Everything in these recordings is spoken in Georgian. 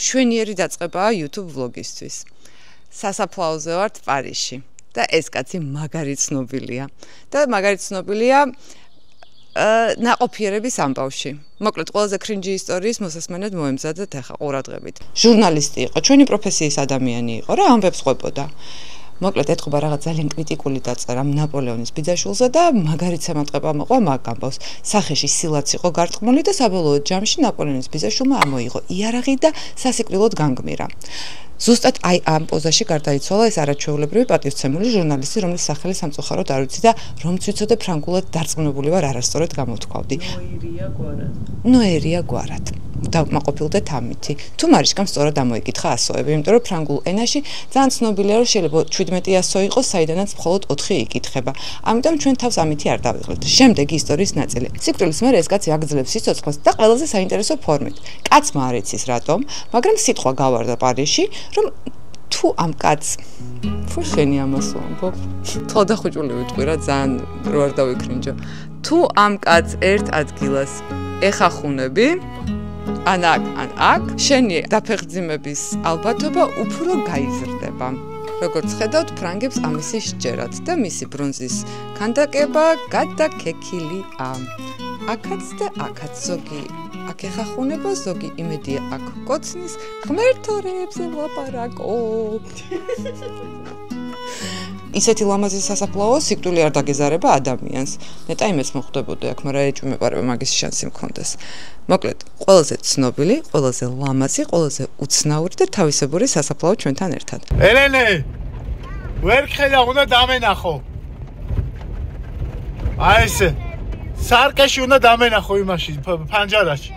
შვენიერი დაწყებაა YouTube vlogისთვის. სასაფლაოზე ვართ პარიზში და ეს კაცი მაგარი ცნობილია. და მაგარი ცნობილია ნაყოფიერების ამბავში. მოკლედ, ყველაზე კრინჯი ისტორიის მოსასმენად მოემზადეთ ახლა ყურადღებით. ჟურნალისტი იყო, ჩვენი პროფესიის ადამიანი იყო რა, ამბებს ყვებოდა. მოკლედ, ეთყობა რაღაც ძალიან კრიტიკული დაწერა ნაპოლეონის ბიძაშვილზე და მაგარი ცემატყება მოყვა მაგ ამბავს. სახეში სილაც იყო გარტყმული და საბოლოო ჯამში ნაპოლეონის ბიძაშვილმა ამოიღო იარაღი და სასიკვდილოდ განგმირა. ზუსტად აი ამ პოზაში გარდაიცვალა ეს არაჩვეულებრივი პატივცემული ჟურნალისტი, რომლის სახელი სამწუხაროდ არ ვიცი და რომც ვიცოდე ფრანგულად დარწმუნებული ვარ არასწორად გამოთქვავდი. ნოერია გვარად. დავმაყოფილდეთ ამითი. თუ მარიშკამ სწორად ამოიკითხა ასოები, იმიტომ რომ ფრანგულ ენაში ძალიან ცნობილია, რომ შეიძლება 17 ასო იყოს, საიდანაც მხოლოდ 4 იკითხება. ამიტომ ჩვენ თავს ამითი არ დავიღებთ. შემდეგი ისტორიის ნაწილი. სიკვდილის მერე ეს კაცი აგძლევს სიცოცხლეს და ყველაზე საინტერესო ფორმით. კაცმა არ იცის რატომ, მაგრამ სიტყვა გავარდა პარიზში, რომ თუ ამ კაცს შენი ამას ვამბობ. თვალდახუჭული ვიტყვი რა, ძალიან რო არ დავიკრინჯო. თუ ამ კაცს ერთ ადგილას ეხახუნები, ან აქ, შენი დაფეხმძიმების ალბათობა უფრო გაიზრდება. როგორც ხედავთ, ფრანგებს ამისი სჯერათ და მისი ბრონზის ქანდაკება გადაკექილია. აქაც და აქაც ზოგი აქ ეხახუნება, ზოგი იმედია აქ კოცნის, ღმერთორებზე ლაპარაკობ. ისეთი ლამაზი სასაფლაო სიკვდილი არ დაგეზარება ადამიანს. ნეტა იმეც მოხვდებოდა აქ, მაგრამ ეჭვი მეპარება მაგის შანსი მქონდეს. მოკლედ, ყველაზე ცნობილი, ყველაზე ლამაზი, ყველაზე უცნაური და თავისებური სასაფლაო ჩვენთან ერთად. ელენე, ვერ ხედა, უნდა დამენახო. აი ესე. სარკეში უნდა დამენახო იმაში, ფანჯარაში.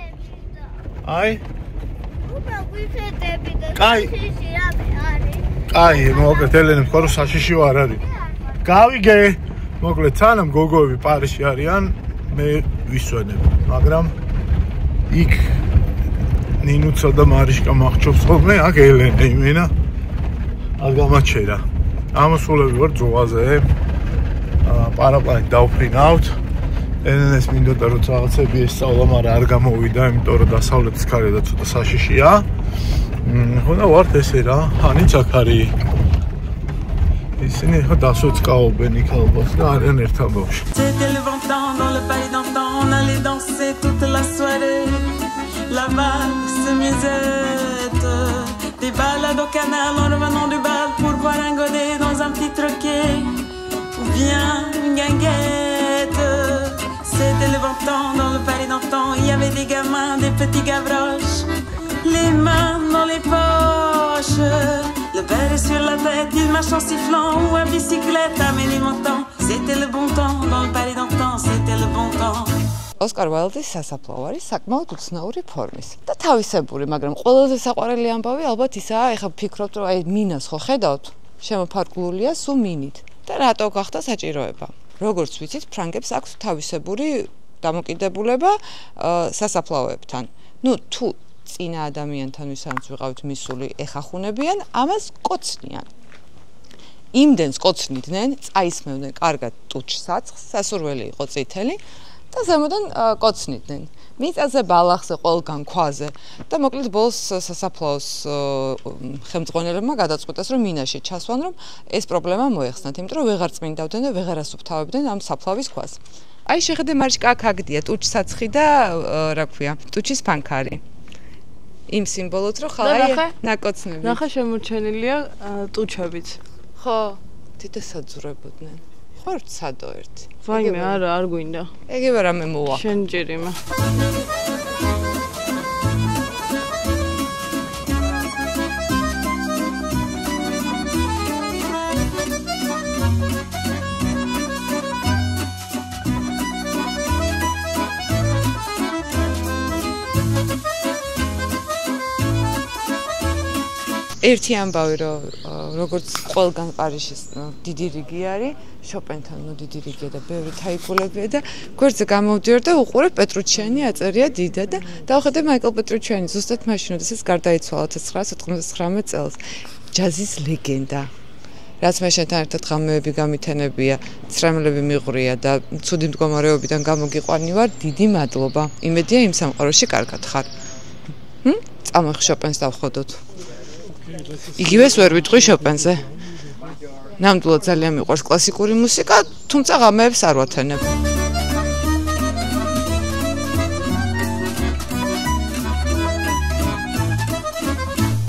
აი. უბრალოდ ვიხედები და შიში რამე არის. აი, მოკლედ ელენე თქვა რომ საშიში არ არის. გავიგე, მოკლედ სანამ გოგოები პარიზში არიან, მე ვისვენებ, მაგრამ იქ ნინუცა და მარიშკა მახჩობს ხოლმე, აქ ელენე იმენა არ გამაჩერა. ამოსულები ვარ ძუღაზე, პარაპლანით დავფრინავთ. ელენეს მინდოდა რომ რაღაცები ესწავლა, მაგრამ არ გამოვიდა, იმიტომ რომ დასავლეთის ქარი და ცოტა საშიშია. ხოდა ვართ ესე რა, ანიც აქ არის. ისინი ხა დასოწკაობენ იქ ალბათ და არიან ერთ ამბავში. C'était le bon temps dans le palais d'antan, on allait danser toute la soirée. La valse musette, des balades au canal en revenant du bal pour boire un godet dans un petit troquet ou bien une guinguette. C'était le bon temps dans le palais d'antan, il y avait des gamins, des petits gavroches, les mains dans les poches, le béret sur la tête, ils marchent en sifflant ou à bicyclette à ménilmontant. C'était le bon temps dans le palais d'antan, c'était le bon temps. ოსკარ უაილდის სასაფლაო არის საკმაოდ უცნაური ფორმის და თავისებური, მაგრამ ყველაზე საყვარელი ამბავი ალბათ ისაა, ეხლა ვფიქრობთ, რომ აი მინას ხო ხედავთ, შემოფარგლულია სულ მინით და რატო გახდა საჭიროება. როგორც ვიცით, ფრანგებს აქვს თავისებური დამოკიდებულება სასაფლაოებთან. ნუ თუ წინა ადამიანთან ვისაც ვიყავთ მისული ეხახუნებიან, ამას კოცნიან. იმდენს კოცნიდნენ, წაისმევდნენ კარგად ტუჩსაცხს, სასურველი იყო წითელი და ზემოდან კოცნიდნენ. მიწაზე, ბალახზე, ყველგან ქვაზე და მოკლედ ბოლოს სასაფლაოს ხელმძღვანელებმა გადაწყვიტეს, რომ მინაში ჩასვან, რომ ეს პრობლემა მოეხსნათ, იმიტომ რომ ვეღარ წმინდავდნენ და ვეღარ ასუფთავებდნენ ამ საფლავის ქვას. აი შეხედე მარიშკა აქ აგდია ტუჩსაცხი და რა ქვია, ტუჩის ფანქარი. იმ სიმბოლოც რომ ხალხი ნაკოცნები. ნახე შემორჩენილია ტუჩებიც. ხო, თითე საძურებოდნენ. ხარ სადო ერთი. ვაიმე, არა, არ გვინდა. ეგევა რამე მოვა. შენ ჯერიმა. ერთი ამბავი რომ როგორც ყველგან პარიზის დიდი რიგი არის, შოპენთან დიდი რიგია და ბევრი თაიფულებია და გვერდზე გამოვდიარ და უყურებ პეტრუჩიანი აწერია დიდა და დავხედე მაიკლ პეტრუჩიანი ზუსტად მაშინ, როდესაც გარდაიცვალა 1999 წელს. ჯაზის ლეგენდა. რაც მე შენთან ერთად ღამეები გამითენებია, ცრემლები მიყვრია და ცუდი მდგომარეობიდან გამოგიყვანი ვარ, დიდი მადლობა. იმედია იმ სამყაროში კარგად ხარ. წამოიხ შოპენს დავხოდოთ. იგივეს ვერ ვიტყვი შოპენზე. ნამდვილად ძალიან მიყვარს კლასიკური მუსიკა, თუმცა ღამეებს არ ვათენებ.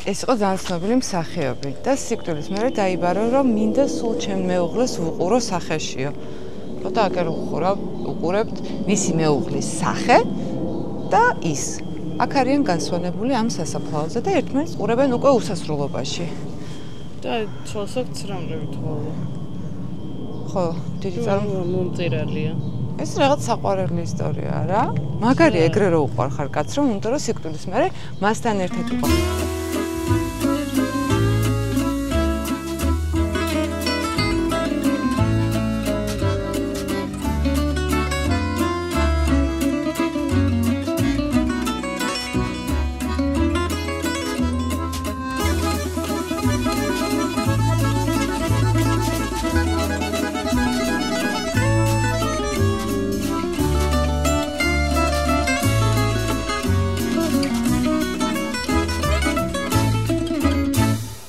ეს იყო ძალიან ცნობილი მსახიობი და სიკვდილის მერე დაიბარო, რომ მინდა სულ ჩემ მეუღლეს ვუყურო სახეშიო. ხოდა აგერ უყურებთ მისი მეუღლის სახე და ის. აქ არიან განსვენებული ამ სასაფლაოზე და ერთმანეთს ყურებენ უკვე უსასრულობაში. და ცოლსაც რამრევით ხოლმე. ხო, დიდი მომწერალია. ეს რაღაც საყვარელი ისტორია რა. მაგარია ეგრე რო უყვარ ხარ კაცს, რომ უნდა რომ სიკვდილის მერე მასთან ერთად უყო.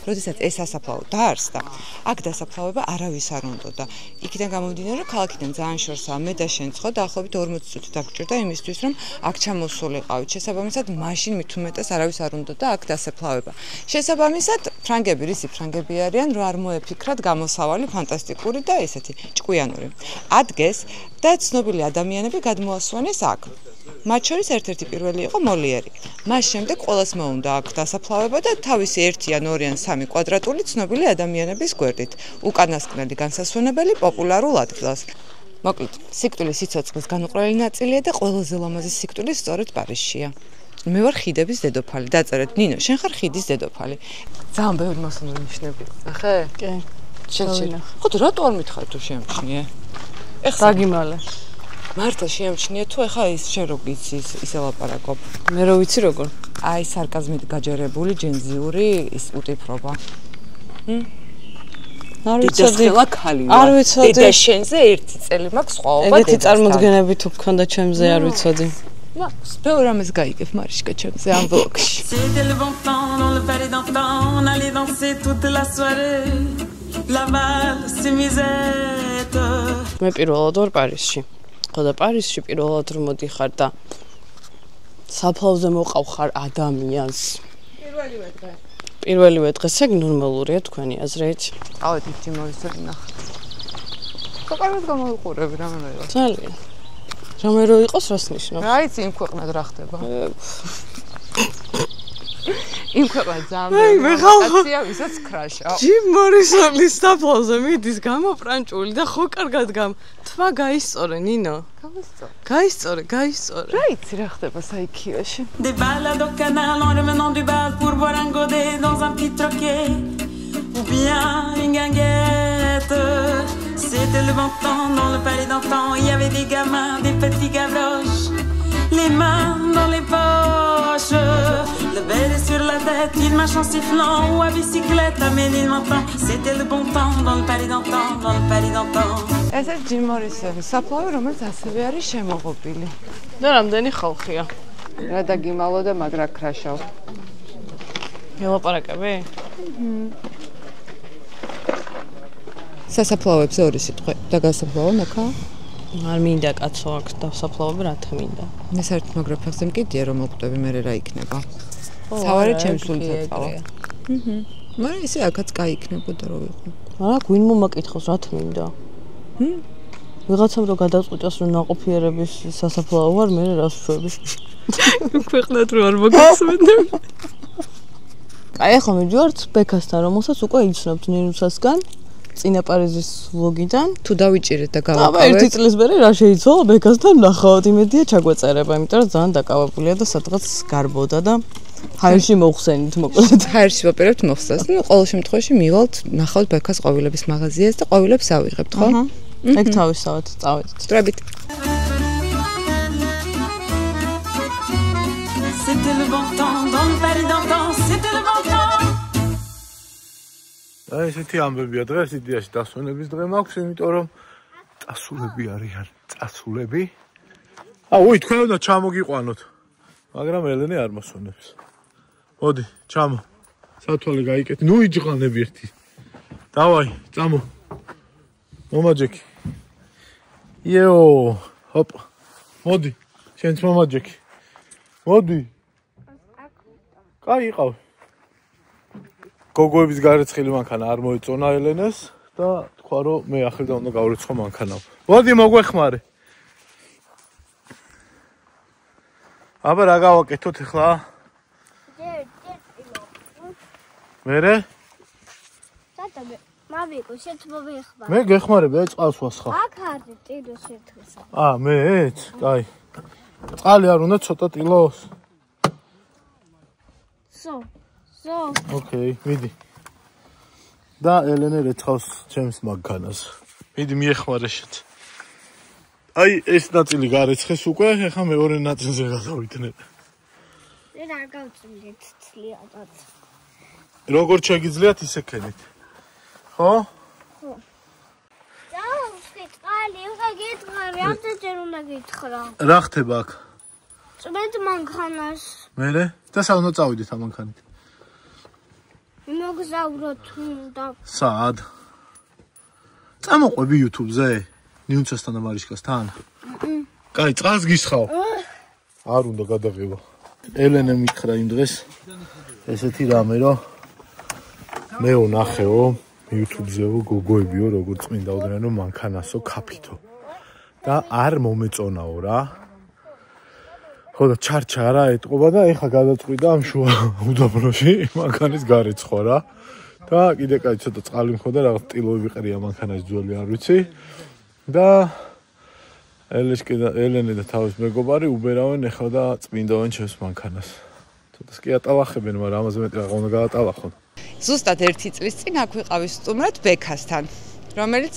როდესაც ეს სასაფლაო დაარსდა, აქ დასაფლავება არავის არ უნდოდა. იქიდან გამომდინარე, რომ ქალაქიდან ძალიან შორსაა, მე და შენ ცხო დაახლოებით 40 წუთი დაგჭირდა იმისთვის, რომ აქ ჩამოსულიყავით. შესაბამისად, მაშინ მით უმეტეს არავის არ უნდოდა აქ დასაფლავება. შესაბამისად, ფრანგები, რისი ფრანგები არიან, რომ არ მოეფიქრათ გამოსავალი ფანტასტიკური და ესეთი ჭკვიანური. ადგეს და ცნობილი ადამიანები გადმოასვენეს აქ. მათ შორის ერთ-ერთი პირველი იყო მოლიერი. მას შემდეგ ყოველს მოუნდა აქ დასაფლავება და თავისი 1 ან 2 ან 3 კვადრატული ცნობილი ადამიანების გვერდით. უკანასკნელი განსასვენებელი პოპულარულ ადგილას. მოკლედ, სიკვდილის სიცოცხლის განუყრელი ნაწილია და ყველაზე ლამაზი სიკვდილი სწორედ პარიზშია. მე ვარ ხიდების დედოფალი. დაწერეთ, ნინო, შენ ხარ ხიდის დედოფალი. ძალიან ბევრი მასწავლებელი ნიშნები. ნახე? კი. შენ. ხო, რატო არ მითხარ თუ შემჩნიე? ეხლა დაგიმალე. მართლა შეამჩნია თუ ეხა ის შენ რო გიცი ისე ლაპარაკობ. მე რო ვიცი როგორ? აი სარკაზმით გაჯერებული ჯენზიური ის უტიფრობა. არ ვიცოდი. არ ვიცოდი. და შენზე 1 წელი მაქვს სხვაობა. ეგეთი წარმოდგენები თუ გქონდა ჩემზე არ ვიცოდი. მაქვს ბევრ რამეს გაიგებ მარიშკა ჩემზე ამ ბლოგში. C'était le bon temps dans le palais d'antan, on allait danser toute la soirée. La valse musette. მე პირველად ვარ პარიზში. და პარიზში პირველად რომ მოდიხარ და საფლავზე მოყავ ხარ ადამიანს. პირველივე დღეს ეგ ნორმალურია თქვენი აზრით? ავედით ჯიმოისო ნახეთ. კარგად გამოვიყურები რამე რა. ძალიან. რამე რო იყოს რას ნიშნავს? რაიც იმ ქვეყნად რა ხდება. იმ ქვეყნად ძალიან მეხალხია ვისაც ქრაშა. ჯიმ მორისონის საფლავზე მიდის გამოპრანჭული და ხო კარგად თვა გაისწორე ნინო. გაისწორე. რა იცი რა ხდება საიქიაში? Des balades au canal en revenant du bal pour boire un godet dans un petit troquet ou bien une guinguette. C'était le bon temps dans le palais d'antan, il y avait des gamins, des petits gavroches, les mains dans les poches, le béret sur la tête, une marche en sifflant ou à bicyclette à Ménilmontant. C'était le bon temps dans le palais d'antan, dans le palais d'antan. ეს ჯიმ მორისონის საფლავი, რომელიც ასევე არის შემოღობილი. და რამდენი ხალხია? რა დაგიმალო და მაგრა ქრაშავ. მელაპარაკები? სასაფლავებზე ორი სიტყვა და გასაფლავო ნახა? არ მინდა კაცო აქ დასაფლავები რათა მინდა. მე საერთოდ მაგრაფეხზე მკიდია რომ მოკვდები მე რა იქნება. სავარე ჩემს სულთან წავა. მაგრამ ისე აქაც გაიქნებოდა რომ ვიყო. არა გვინ მომაკითხავს რათა მინდა. ვიღაცამ რო გადაწყვიტოს რომ ნაყოფიერების სასაფლაო ვარ მე რას ვშვები. ქვეყნად რო არ მოგესმენდები. აი ახლა მივიდივართ ბექასთან რომელსაც უკვე იცნობთ ნინუსასგან. წინა პარიზის ვლოგიდან თუ დავიჭირეთ და გავაკავეთ. აბა 1 წლის მერე რა შეიცვალა ბექასთან ნახავთ იმედია ჩაგვეწერება, იმიტომ რომ ძალიან დაკავებულია და სადღაც გარბოდა და ჰაერში მოხსენით მოკლედ. ჰაერში ვაპირებთ მოხსნას. ნუ ყოველ შემთხვევაში მივალთ ნახავთ ბექას ყვავილების მაღაზიას და ყვავილებს ავიღებთ, ხო? ეგ თავისთავად წავედით. დრებით. C'était le bon temps dans le palais d'antan, c'était le bon temps. აი ესეთი ამბებია დღეს იდეაში დასვენების დღე მაქვს, იმიტომ რომ წასულები არიან, წასულები. აუი, თქვენ უნდა ჩამოგიყვანოთ. მაგრამ ელენე არ მოსვენებს. მოდი, ჩამო. სათვალე გაიკეთე. ნუ იჯღანები ერთი. დავაი, წამო. მომაჯექი. იო, ჰოპ. მოდი, შენც მომაჯექი. მოდი. კაი იყავ. გოგოების გარეცხილი მანქანა არ მოეწონა ელენეს და თქვა რომ მე ახრიდან უნდა გავრიცხო მანქანა. მოდი მოგვეხმარე. აბა რა გავაკეთოთ ახლა? მერე? Tata, მავიკო, შენ მოვიხმარ. მე გეხმარები, აი წყალს ვასხა. აქ არის ტილო შეთქესა. მეც? კაი. წყალი არ უნდა ცოტა ტილოს? So. ოკეი, მიდი. და ელენე რეცხავს ჩემს მანქანას. მიდი მიეხმარე შეთ. აი ეს ნაწილი გარეცხეს უკვე, ახლა მეორე ნაწილზე გადავიდნენ. მე არ გავწმიდეთ ცლიადად. როგორ შეგიძლიათ ისე ქენით? ხო? დავუშვი წყალი, უნდა გითხრა, რამდენჯერ უნდა გითხრა. რა ხდება აქ? წმენდ მანქანას. მერე? და სად უნდა წავიდეთ ამ მანქანით? მოგზავროთ უნდა. სად? წამოყვები YouTube-ზე? ნიუნცასთან და მარიშკასთან? კაი, წყალს გისხავ. არ უნდა გადაღება. ელენე მითხრა იმ დღეს ესეთი რამე რომ მე ვნახეო YouTube-ზეო გოგოებიო როგორ წმინდაოდნენ რომ მანქანასო ქაფითო და არ მომეწონაო რა. ხო და ჩარჩა რა ეტყობა და ეხა გადაწყვიტა ამ შუა უდაბნოში მანქანის გარეცხვა რა. და კიდე კაი ცოტა წყალი მქონდა რაღაც ტილოები ყრია მანქანას ძველი არ ვიცი. და ელენე და თავის მეგობარი უბერავენ ეხლა და წმინდავენ ჩემს მანქანას. ცოტას კი ატალახებენ, მაგრამ ამაზე მეტი რა უნდა გაატალახონ. ზუსტად 1 წლის წინ აქ ვიყავი სტუმრად ბექასთან, რომელიც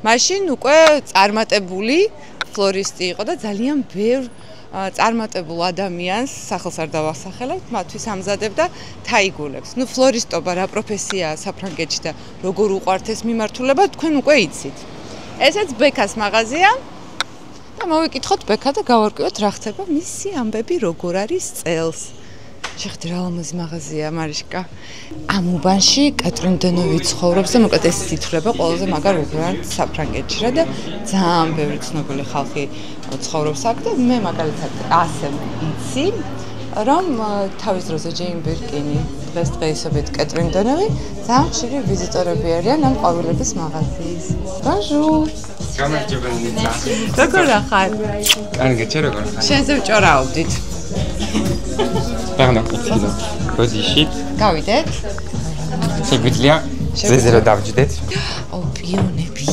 მაშინ უკვე წარმატებული ფლორისტი იყო და ძალიან ბევრ წარმატებულ ადამიანს სახელს არ დავახსახელებთ, მათთვის ამზადებდა თაიგულებს. ნუ ფლორისტობა რა პროფესიაა საფრანგეთში და როგორ უყვართ ეს მიმართულება, თქვენ უკვე იცით. ესეც ბექას მაღაზია და მოვიკითხოთ ბექა და გავარკვიოთ რა ხდება მისი ამბები როგორ არის წელს. შეხედე რა ლამაზი მაღაზია მარიშკა. ამ უბანში კატრინ დენოვი ცხოვრობს და მოკლედ ეს ითვლება ყველაზე მაგარ უბანად საფრანგეთში რა და ძალიან ბევრი ცნობილი ხალხი ცხოვრობს აქ და მე მაგალითად ასე ვიცი რომ თავის დროზე ჯეინ ბირკინი დღესდღეობით კატრინ დენოვი ძალიან ხშირი ვიზიტორები არიან ამ ყვავილების მაღაზიის. Bonjour. გამარჯობა ნიცა. როგორ ახარ? კარგი, შე როგორ ხარ? შენზე ვჭორაობდით. პარნა კუცინა. როზიშით. გავიდეთ? შეგვიძლია ზეზე რომ დავჯდეთ? აუ, პიონები.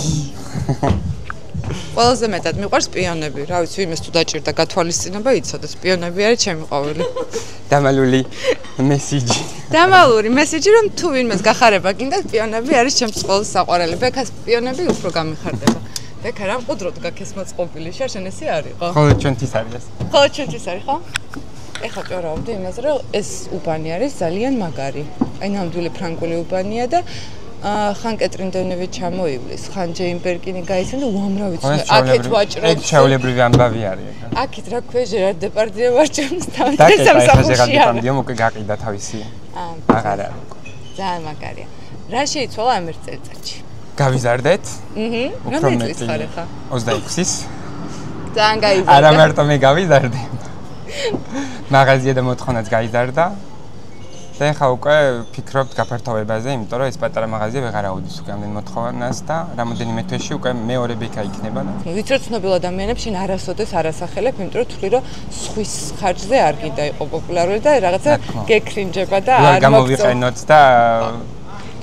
ყველაზე მეტად მიყვარს პიონები. რა ვიცი, იმეს თუ დაჭირდა გათვალისწინება, იცოდეს, პიონები არის ჩემი ყვავილი. დამალული მესიჯი. დამალული მესიჯი, რომ თუ ვინმეს გახარება გინდა, პიონები არის ჩემს ყოველ საყვარელი. ბექას პიონები უფრო გამიხარდება. ბექა რა მყუდროდ გაქეს მოწყობილი, შენ ესე არისო? ხოლო ჩვენთვის არის ეს. ხოლო ჩვენთვის არის, ხო? ეხლა ჭორავდი იმაზე, რომ ეს უბანი არის ძალიან მაგარი. აი ნამდვილი ფრანგული უბანია და ხან კატრინ დენოვი ჩამოივლის, ხან ჯეინ ბერკინი გაიცნო და უამრავი ცნო. აქეთ ვაჭრობ. ეგ ჩაოლებრივი ამბავი არის ეგ. აქეთ რა ქვია ჟერარ დეპარდიე ვაჭრობს თავის სამსახურში. ჟერარ დეპარდიე მოკე გაყიდა თავისი. აღარ არის. ძალიან მაგარია. რა შეიცვალა ამ ერთ წელიწადში? გავიზარდეთ. რამდენი წლის ხარ ხა? 26-ის. ძალიან გაიზარდა. არა მარტო მე გავიზარდე. მაღაზია და მოთხოვნაც გაიზარდა. და ხა უკვე ფიქრობთ გაფართოვებაზე, იმიტომ რომ ეს პატარა მაღაზია ვეღარ აუდის უკვე ამდენ მოთხოვნას და რამოდენიმე თვეში უკვე მეორე ბექა იქნება და ვიცი რომ ცნობილ ადამიანებს შენ არასოდეს არასახელებ, იმიტომ რომ თვლი რომ სხვის ხარჯზე არ გინდა იყო პოპულარული და რაღაცა გეკრინჯება და არ გამოვიყენოთ და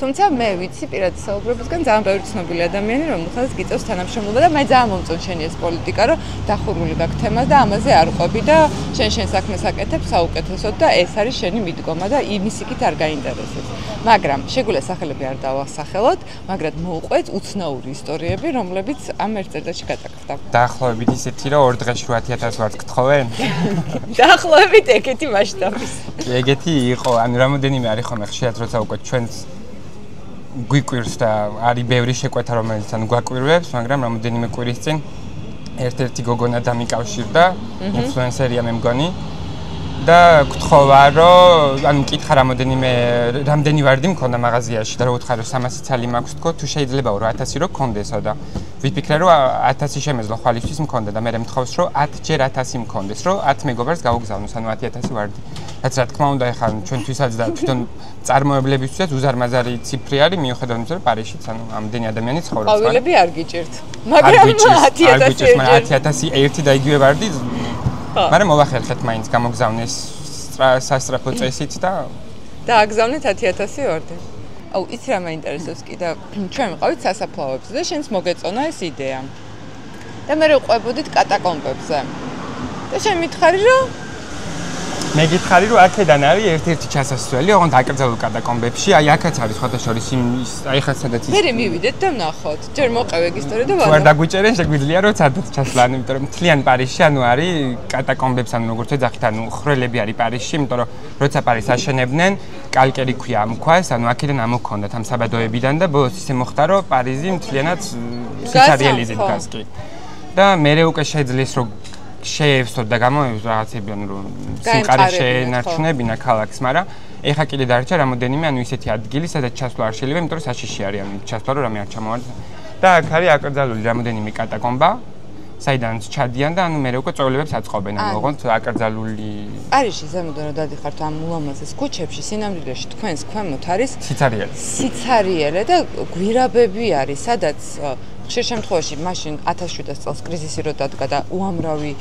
თუმცა მე ვიცი პირადი საუბრებისგან ძალიან ბევრი ცნობილი ადამიანი რომელთაც გიწევს თანამშრომლობა და მე ძალიან მომწონს შენი ეს პოლიტიკა რომ დახურული გაქვს თემა და ამაზე არ ყვები და შენ საქმეს აკეთებ საუკეთესოდ და ეს არის შენი მიდგომა და იმის იქით არ გაინტერესებს. მაგრამ შეგვიძლია სახელები არ დავასახელოთ, მაგრამ მოუყვეთ უცნაური ისტორიები, რომლებიც ამ ერთ წელიწადში გადაგხდა. დაახლოებით ისეთი რომ 2 დღეში 8000 ვართ გთხოვენ? დაახლოებით ეგეთი მასშტაბის. ეგეთი იყო, ანუ რამოდენიმე არის ხომ ხშირად როცა უკვე ჩვენს გვიკვირს და არის ბევრი შეკვეთა რომელიც ანუ გვაკვირვებს, მაგრამ რამოდენიმე კვირის წინ ერთ-ერთი გოგონა დამიკავშირდა, ინფლუენსერია მე მგონი და გთხოვა რომ ანუ მკითხა რამდენი ვარდი მქონდა მაღაზიაში და რო უთხარ რომ 300 ცალი მაქვს თქო თუ შეიძლება 1000 რო გქონდესო და ვიფიქრე რომ 1000 შემეძლო ხვალისთვის მქონდა და მე მთხოვს რომ 10 ჯერ 1000 მქონდეს რომ 10 მეგობარს გავუგზავნოს ანუ 10000 ვარდი რაც რა თქმა უნდა ეხლა ჩვენთვისაც და თვითონ წარმოებლებისთვისაც უზარმაზარი ციფრი არის მიუხედავად იმისა რომ პარიზშიც ანუ ამდენი ადამიანი ცხოვრობს ყვავილები არ გიჭირთ მაგრამ 10000 ერთი და იგივე ვარდი მაგრამ მოვახერხეთ მაინც გამოგზავნეს სასტრაფო წესით და აგზავნეთ 10000 ვარდი. აუ იცი რა მაინტერესებს კიდე ჩვენ ვიყავით სასაფლაოებზე და შენს მოგეწონა ეს იდეა. და მე ვყვებოდით კატაკომბებზე. და შენ მითხარი რომ მე გითხარი რომ აქედან არის ერთ-ერთი ჩასასვლელი, ოღონდ აკრძალულ კატაკომბებში, აი აქაც არის სხვადასხვა აი ხა სადაც ის. მე მივიდეთ და ვნახოთ. ჯერ მოყევ ეგ ისტორია და ვარ დაგვიჭერენ, შეგვიძლია რომ სადაც ჩასვლა, ანუ იმიტომ რომ მთლიან პარიზში ანუ არის კატაკომბებს, ანუ როგორც ეძახით, ანუ ხრელები არის პარიზში, იმიტომ რომ როცა პარიზს აშენებდნენ, კალკერი ქვია ამ ქვას, ანუ აქედან ამოქონდათ ამ საბადოებიდან და ბოლოს ისე მოხდა რომ პარიზი მთლიანად სიცარიელიზით გასკი. და მე უკვე შეძლეს რომ შეევსოთ და გამოვიდეს რაღაცები ანუ რომ სიმყარე შეენარჩუნებინა ქალაქს, მაგრამ ეხა კიდე დარჩა რამოდენიმე ანუ ისეთი ადგილი, სადაც ჩასვლა არ შეიძლება, იმიტომ რომ საშიში არის, ანუ ჩასვლა რომ რამე არ ჩამოვარდა. და აქ არის აკრძალული რამოდენიმე კატაკომბა, საიდანაც ჩადიან და ანუ მე უკვე წვეულებებს აწყობენ, ანუ ოღონდ აკრძალული პარიზში ზემოდან რომ დადიხართ ამ ულამაზეს ქუჩებში, სინამდვილეში თქვენს ქვემოთ არის სიცარიელე და გვირაბები არის, სადაც ხშირ შემთხვევაში მაშინ 1700 წელს კრიზისი რო დადგა და უამრავი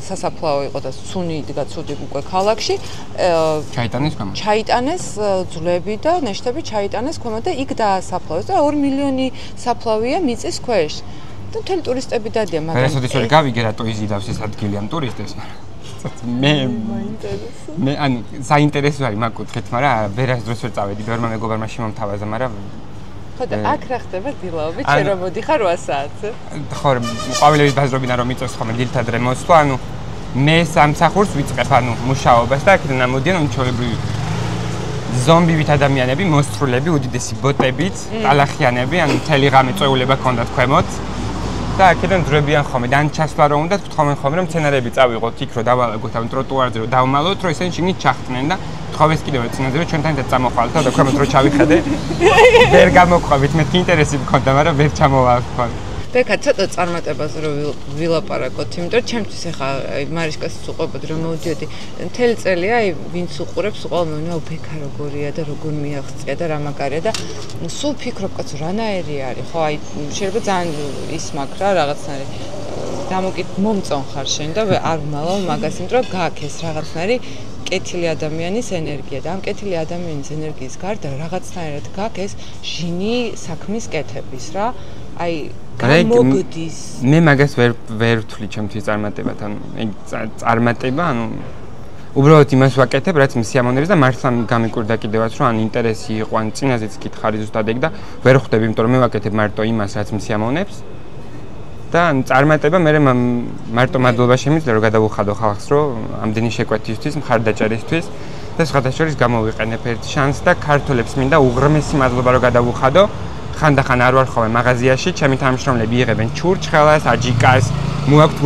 სასაფლაო იყო და ცუნი იდგა ცუდი უკვე ქალაქში ჩაიტანეს ძვლები და ნეშტები ჩაიტანეს ქვემოთ და იქ დაასაფლავეს და 2 მილიონი საფლავია მიწის ქვეშ და მთელი ტურისტები დადიან მაგრამ ესოდეს ვერ გავიგე რატო იზიდავს ეს ადგილი ამ ტურისტებს მე ანუ საინტერესო არის მაგკუთხით მაგრამ ვერასდროს ვერ წავედი ბევრმა მეგობარმა შემომთავაზა მაგრამ ხოდა აქ რა ხდება დილაობით შენ რომ მოდიხარ 8 საათზე ხო ყვავილების ბაზრობინა რომ მიწოს ხომ დილთადრე მოსვლა ანუ მე სამსახურს ვიწყებ ანუ მუშაობას და აქედან ამოდიან უჩვეულებრივი ზომბივით ადამიანები მოსწრულები უდიდესი ბოტებით ტალახიანები ანუ მთელი ღამე წვეულება ჰქონდათ ქვემოთ და აქედან ძრებიან ხოლმე და ან ჩასვლა რომ უნდათ გთხოვენ ხოლმე რომ მცენარეები წავიღოთ იქ რომ დავალაგოთ ამ ტროტუარზე რომ დავმალოთ რომ ისინი შიგნით ჩახტნენ და თხოვეს კიდევ წინაზე რომ ჩვენთან ერთად წამოხვალთ და ქვემოთ რომ ჩავიხედე ვერ გამოყვებით მეთქი ინტერესი მქონდა მაგრამ ვერ ჩამოვარდ ბეკა ცოტა წარმატებაზე რომ ვილაპარაკოთ იმიტომ რომ ჩემთვის ახლა მარიშკასაც უყვებოდი რომ მოვიდიოდი მთელი წელია აი ვინც უყურებს უყალ მეუბნება ბეკა როგორია და როგორ მიაღწია და რა მაგარია და სულ ფიქრობ კაცო რანაირი არის ხო აი შეიძლება ძალიან ის მაგ რა რაღაცნაირი დამოკიდ მომწონ ხარ შენ და არ ვნალავ მაგას იმიტომ რომ გააქეს რაღაცნაირი კეთილი ადამიანის ენერგია და ამ კეთილი ადამიანის ენერგიის გარდა რაღაცნაირად გააქეს ჟინი საქმის კეთების რა აი გამოგდის მე მაგას ვერ ვთვლი ჩემთვის წარმატებად ანუ წარმატება ანუ უბრალოდ იმას ვაკეთებ რაც მსიამოვნებს და მართლა გამიკვირდა კიდევაც რომ ან ინტერესი იყო ან წინაზეც გითხარი ზუსტად ეგ და ვერ ხვდები იმიტომ რომ მე ვაკეთებ მარტო იმას რაც მსიამოვნებს და წარმატება მე მარტო მადლობა შემიძლია რომ გადავუხადო ხალხს რომ ამდენი შეკვეთისთვის მხარდაჭერისთვის და სხვადასხვა გამოვიყენებ ერთ შანსს და ქართველებს მინდა უღრმესი მადლობა რომ გადავუხადო ხანდახან არ ვარ ხოლმე მაღაზიაში ჩემი თანამშრომლები იღებენ ჩურჩხელას აჯიკას მოაქვთ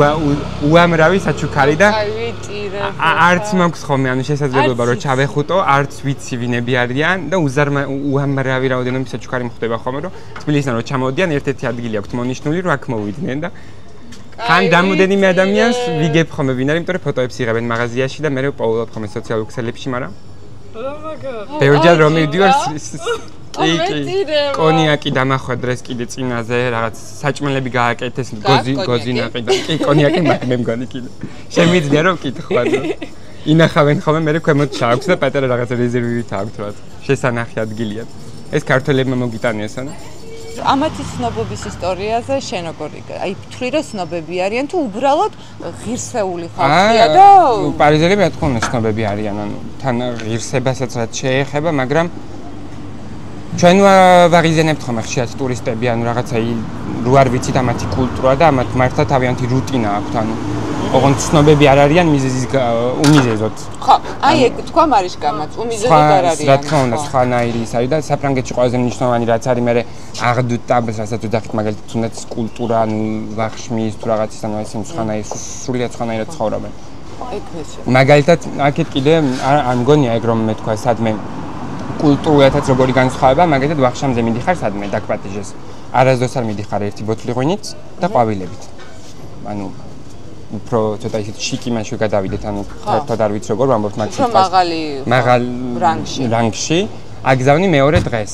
უამრავი საჩუქარი და არც მაქვს ხოლმე ანუ შესაძლებლობა რომ ჩავეხუტო არც ვიცი ვინები არიან და უამრავი რაოდენობის საჩუქარი მხვდება ხოლმე რომ თბილისიდან რომ ჩამოვიდიან ერთ-ერთი ადგილი აქვს მონიშნული რომ აქ მოვიდნენ და ხან დამოდენიმე ადამიანს ვიგებ ხოლმე ვინ არის იმიტომ რომ ფოტოებს იღებენ მაღაზიაში და მე პოულობ ხოლმე სოციალურ ქსელებში მაგრამ ბევრჯერ რომ მივდივარ კონიაკი დამახვედრეს კიდე წინაზე რაღაც საჭმელები გააკეთეს გოზინაყი და კი კონიაკი მე მგონი კიდე შემიძლია რომ ვკითხოთ ინახავენ ხოლმე მე ქვემოთ ჩააქვს და პატარა რაღაც რეზერვივით აქვს რა შესანახი ადგილია ეს ქართველებმა მოგიტანიეს ანუ ამათი ცნობების ისტორიაზე შენ როგორი აი თვლი რომ ცნობები არიან თუ უბრალოდ ღირსეული ხალხია და პარიზელები რა თქმა უნდა ცნობები არიან ანუ თან ღირსებასაც რაც შეეხება მაგრამ ჩვენ ვაღიზიანებთ ხოლმე ხშირად ტურისტები ანუ რაღაცა რო არ ვიცით ამათი კულტურა და ამათ მართლა თავიანთი რუტინა აქვთ ანუ ოღონდ ცნობები არ არიან უმიზეზოდ ხო აი ეგ თქვა მარიშკამაც უმიზეზოდ არ არიან რა თქმა უნდა სხვანაირი ის არის და საფრანგეთში ყველაზე მნიშვნელოვანი რაც არის მე აღდუტაბს რასაც ვძახით მაგალითად თუნდაც კულტურა ანუ ვახშმის თუ რაღაცის ანუ ესენი სხვანაირი სრულიად სხვანაირად ცხოვრობენ მაგალითად, აქეთ კიდე არ მგონია ეგ რომ მე თქვა სადმე კულტურათაც როგორი განსხვავება, მაგალითად ვახშამზე მიდიხარ სადმე დაკპატიჟეს. არასდროს არ მიდიხარ ერთი ბოთლი ღვინით და ყვავილებით. ანუ უფრო ცოტა ისეთ შიკი მაშინ გადავიდეთ, ანუ ერთად არ ვიცი როგორ ვამბობთ მაგ სიტყვას. მაღალ რანგში აგზავნი მეორე დღეს.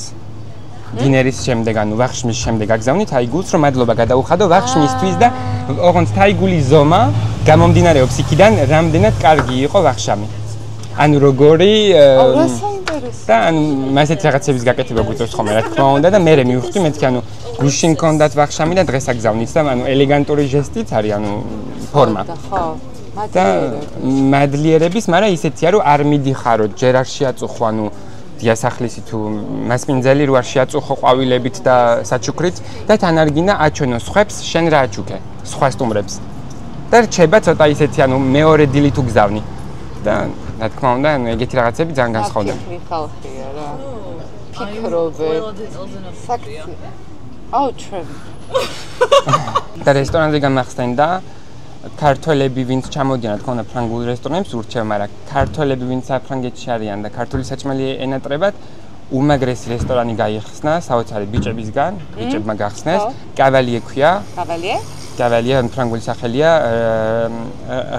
დინერის შემდეგ, ანუ ვახშმის შემდეგ აგზავნით აი გულს რომ მადლობა გადაუხადო ვახშმისთვის და ოღონდ თაიგული ზომა გამომდინარეობს იქიდან, რამდენად კარგი იყო ვახშამი. ანუ როგორი და ანუ მასეთ რაღაცების გაკეთება გვიწევს ხოლმე რა თქმა უნდა და მე მივხვდი მეთქი ანუ გუშინ მქონდათ ვახშამი და დღეს აგზავნით და ანუ ელეგანტური ჟესტიც არის ანუ ფორმა. ხო. და მადლიერების, მაგრამ ისეთია რომ არ მიდიხარო, ჯერ არ შეაწუხო ანუ დიასახლისი თუ მასპინძელი რო არ შეაწუხო ყვავილებით და საჩუქრით და თან არ გინდა აჩვენო სხვებს შენ რა აჩუქე, სხვა სტუმრებს. და რჩება ცოტა ისეთი ანუ მეორე დილით უგზავნი. და რა თქმა უნდა, ანუ ეგეთი რაღაცები ძალიან განსხვავდება. ხალხია რა. ფიქრობე. საკცი. აუ ჩვენ. და რესტორანზე გამახსენდა ქართველები ვინც ჩამოდიან, რა თქმა უნდა, ფრანგულ რესტორნებს ურჩევ, მაგრამ ქართველები ვინც საფრანგეთში არიან და ქართული საჭმელი ენატრებათ, უმაგრესი რესტორანი გაიხსნა საოცარი ბიჭებისგან, ბიჭებმა გახსნეს, კავალიე ქვია. კავალიე? კავალიე ფრანგული სახელია,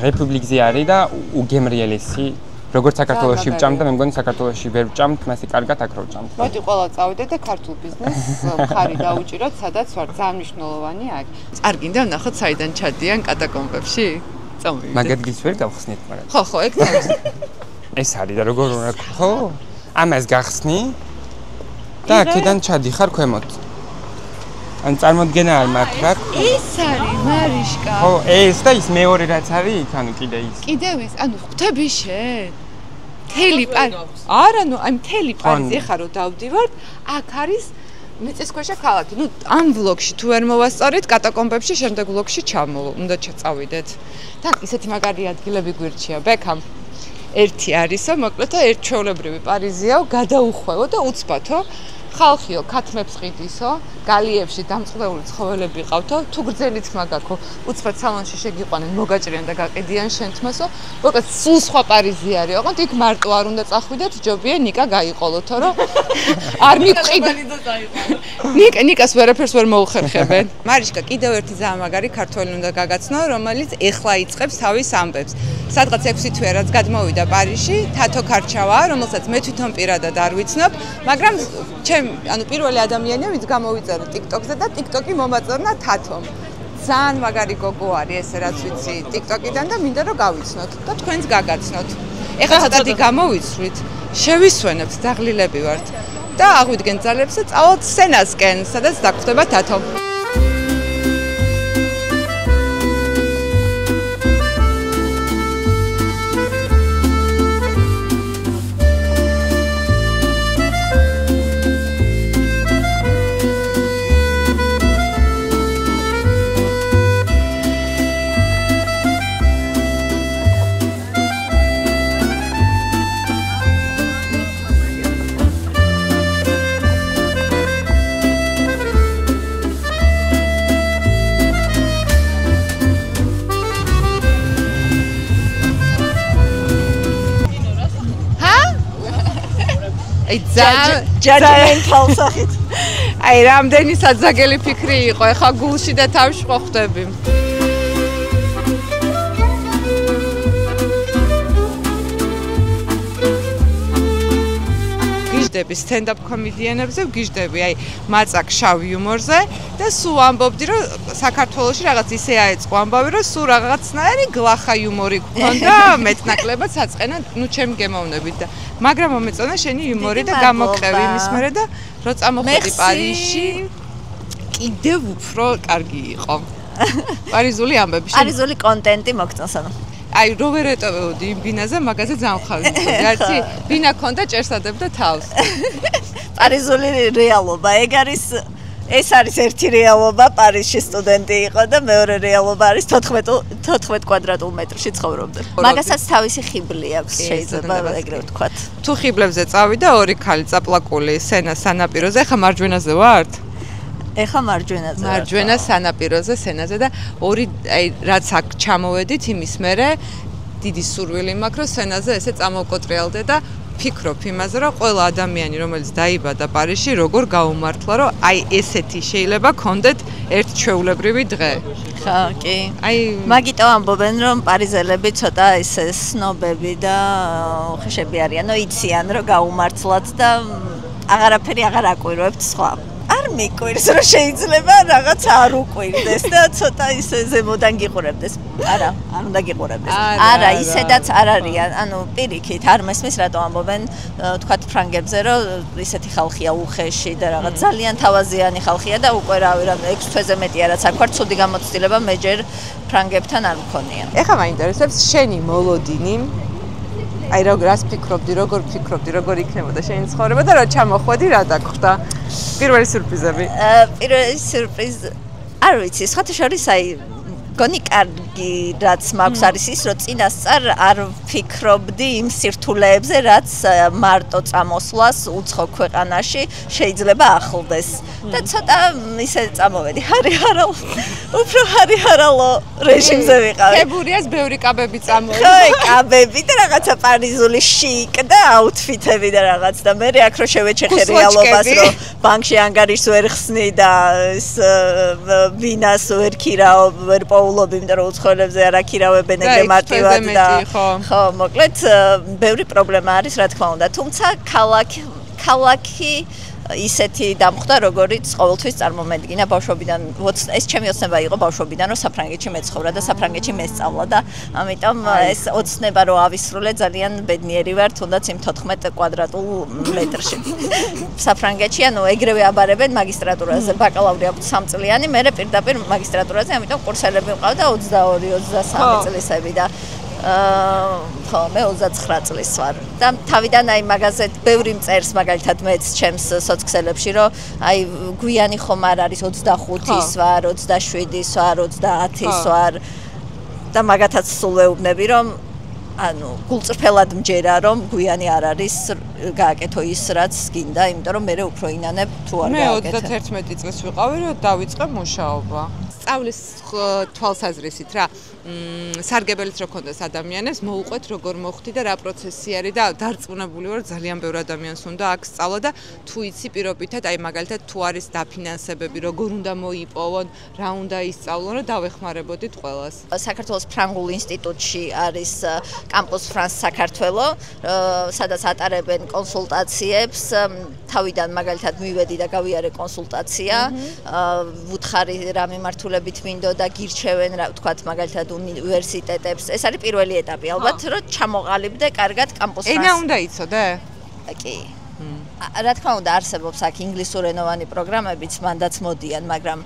რესპუბლიკზე არის და უგემრიელესი. როგორც საქართველოში ვჭამდა, მე მგონი საქართველოში ვერ ვჭამთ, მასე კარგად აქ რო ვჭამთ. მოდი ყველა წავიდეთ და ქართულ ბიზნესს მხარი დაუჭიროთ, სადაც ვარ, ძალიან მნიშვნელოვანი აქ. არ გინდა ვნახოთ საიდან ჩადიან კატაკომბებში? წამოვიდეთ. მაგადგის ვერ გავხსნით, მაგრამ. ხო, ეგ წავს. ეს არის და როგორ უნდა ხო? ამას გახსნი და აქედან ჩადიხარ ქვემოთ. ან წარმოდგენა არ მაქვს რა. ეს არის მარიშკა. ხო, ეს და ის მეორე რაც არის, იქ ანუ კიდე ის. კიდევ ის, ანუ ხვდები შენ? მთელი არა, ნუ აი მთელი პარიზი ხარ რო დავდივართ, აქ არის მიწისქვეშა ქალაქი. ნუ ამ ვლოგში თუ ვერ მოვასწორეთ, კატაკომბებში შემდეგ ვლოგში უნდა ჩაწავიდეთ. თან ისეთი მაგარი ადგილები გვირჩია, ბექამ. ერთი არისო, მოკლედ ერთ ჩვეულებრივი პარიზიაო, გადაუხვევო და უცბათო. ხალხიო, ქათმებს ყიდისო, გალიებში დამწყდეული ცხოველები ყავთო, თუ გრძელით მაგაქო, უცბად სალონში შეგიყვანენ, მოგაჭრიან და გაყიდიან შენთმასო. მოკლედ სულ სხვა პარიზი არის, ოღონდ იქ მარტო არ უნდა წახვიდეთ, ჯობია ნიკა გაიყოლოთო, რომ არ მიყიდა. ნიკას ვერაფერს ვერ მოუხერხებენ. მარიშკა, კიდევ ერთი ძალიან მაგარი ქართველი უნდა გაგაცნო, რომელიც ეხლა იწყებს თავის ამბებს. სადღაც 6 თვე რაც გადმოვიდა პარიზში, თათო ქარჩავაა, რომელსაც მე თვითონ პირადად არ ვიცნობ, მაგრამ ანუ პირველი ადამიანია, ვინც გამოვიწერა TikTok-ზე და TikTok-ი მომაწორნა თათომ. ძალიან მაგარი გოგო არის ესე რაც ვიცი TikTok-იდან და მინდა რომ გავიცნოთ და თქვენც გაგაცნოთ. ეხლა ცოტათი გამოვიცვლით, შევისვენებთ, დაღლილები ვართ და აღვიდგენთ ძალებს და წავალთ სცენასკენ, სადაც დაგხვდება თათო. ჯაჯმენტალ სახით. აი, რამდენი საძაგელი ფიქრი იყო, ეხა გულში და თავში ხო ხვდები. გიждები stand-up კომედიანებზე, გიждები აი მაწაკ შავ იუმორზე და სულ ამბობდი, რომ საქართველოში რაღაც ისე აეწყო ამბავი, რომ სულ რაღაცნაირი გლახა იუმორი გქონდა, მეტნაკლებად საწყენა, ნუ ჩემი გემოვნებით და მაგრამ მომეწონა შენი იუმორი და გამოკრევი იმის მერე და რო წამოხვედი პარიზში კიდევ უფრო კარგი იყო. პარიზული ამბები. პარიზული კონტენტი მოგწონს ანუ. აი რო ვერ ეტოვეოდი იმ ბინაზე, მაგაზე ძალიან ხალხი. ერთი ბინა ქონდა ჭერსადებდა თავს. პარიზული რეალობა, ეს არის ერთი რეალობა, პარიზში სტუდენტი იყო და მეორე რეალობა არის 14 კვადრატულ მეტრში ცხოვრობდა. მაგასაც თავისი ხიბლი აქვს, შეიძლება ეგრე ვთქვათ. თუ ხიბლებზე წავიდა ორი ქალი წაპლაკული სენა სანაპიროზე, ხა მარჯვენაზე ვართ? ეხა მარჯვენაზე. მარჯვენა სანაპიროზე სენაზე და ორი აი რაც აქ ჩამოვედით იმის მერე დიდი სურვილი მაქვს, რომ სცენაზე ესე წამოვკოტრიალდე და ფიქრობ იმაზე, რომ ყველა ადამიანი, რომელიც დაიბადა პარიზში, როგორ გაუმართლა, რომ აი ესეთი შეიძლება კონდეთ ერთ ჩვეულებრივი დღე. ხო, კი. აი მაგიტო ამბობენ, რომ პარიზელები ცოტა ესე სნობები და ხეშები არიანო, იციან, რომ გაუმართლათ და აღარაფერი აღარ აკვირვებთ სხვა. არ მიკვირს, რომ შეიძლება რაღაც არ უკვირდეს და ცოტა ისე ზემოდან გიყურებდეს. არა, არ უნდა გიყურებდეს. არა, ისედაც არ არიან. ანუ პირიქით არ მესმის რატო ამბობენ, თქვათ ფრანგებზე, რომ ისეთი ხალხია უხეში და რაღაც ძალიან თავაზიანი ხალხია და უკვე რავი, 6 თვეზე მეტია რაც აქ ვარ, ცუდი გამოცდილება მე ჯერ ფრანგებთან არ მქონია. ეხლა მაინტერესებს შენი მოლოდინი. აი რას ფიქრობდი, როგორ იქნებოდა შენი ცხოვრება და რა ჩამოხვედი, რა დაგხვდა? პირველი სურპრიზები. პირველი სურპრიზი არ ვიცი, სხვათა შორის აი გონი კარგი რაც მაქვს არის ის, რომ წინასწარ არ ფიქრობდი იმ სირთულეებზე, რაც მარტო წამოსვლას უცხო ქვეყანაში შეიძლება ახლდეს. და ცოტა ისე წამოვედი, ჰარი-ჰარალ, უფრო ჰარი-ჰარალო რეჟიმზე ვიყავი. კებურიას ბევრი კაბები წამოვედი. ხო, კაბები და რაღაცა პარიზული შიკ და აუთფიტები და რაღაც და მე აქ რო შევეჩეხე რეალობას, რომ ბანკში ანგარიშს ვერ ხსნი და ეს ვინას ვერ ქირაო, ვერ პოულობ, იმიტომ რომ უცხოელებზე არ აქირავებენ ეგრე მარტივად და ხო, მოკლედ ბევრი პრობლემა არის, რა თქმა უნდა, თუმცა ქალაქი ისეთი დამხვდა, როგორიც ყოველთვის წარმომედგინა ბავშვობიდან. ეს ჩემი ოცნება იყო ბავშვობიდან, რომ საფრანგეთში მეცხოვრა და საფრანგეთში მესწავლა და ამიტომ ეს ოცნება რომ ავისრულე ძალიან ბედნიერი ვარ, თუნდაც იმ 14 კვადრატულ მეტრში. საფრანგეთში ანუ ეგრევე აბარებენ მაგისტრატურაზე, ბაკალავრი აქვს 3 წლიანი, მე პირდაპირ მაგისტრატურაზე, ამიტომ კურსელები მყავდა 22-23 წლისები და ხო, მე 29 წლის ვარ და თავიდან აი მაგაზე ბევრი მწერს მაგალითად მეც ჩემს სოციქსელებში, რომ აი გვიანი ხომ არ არის 25-ის ვარ, 27-ის ვარ, 30-ის ვარ და მაგათაც სულ ვეუბნები, რომ ანუ გულწრფელად მჯერა, რომ გვიანი არ არის გააკეთო ის, რაც გინდა, იმიტომ რომ მე უფრო ინანებ თუ არ გააკეთე. მე 31 წლის ვიყავი, რომ დავიწყე მუშაობა. სწავლის თვალსაზრისით რა სარგებელიც რო ქონდეს ადამიანებს მოუყვეთ როგორ მოხდი და რა პროცესი არის და დარწმუნებული ვარ ძალიან ბევრი ადამიანს უნდა აქ სწავლა და თუ იცი პირობითად აი მაგალითად თუ არის დაფინანსებები როგორ უნდა მოიპოვონ რა უნდა ისწავლონ რომ დავეხმარებოდით ყველას. საქართველოს ფრანგულ ინსტიტუტში არის კამპუს ფრანს საქართველო, სადაც ატარებენ კონსულტაციებს, თავიდან მაგალითად მივედი და გავიარე კონსულტაცია, ვუთხარი რა მიმართულებით მინდოდა გირჩევენ რა ვთქვათ მაგალითად უნივერსიტეტებს. ეს არის პირველი ეტაპი ალბათ, რომ ჩამოყალიბდე კარგად კამპუს ფრანს. ენა უნდა იცოდე? კი. რა თქმა უნდა არსებობს აქ ინგლისურენოვანი პროგრამებიც მანდაც მოდიან, მაგრამ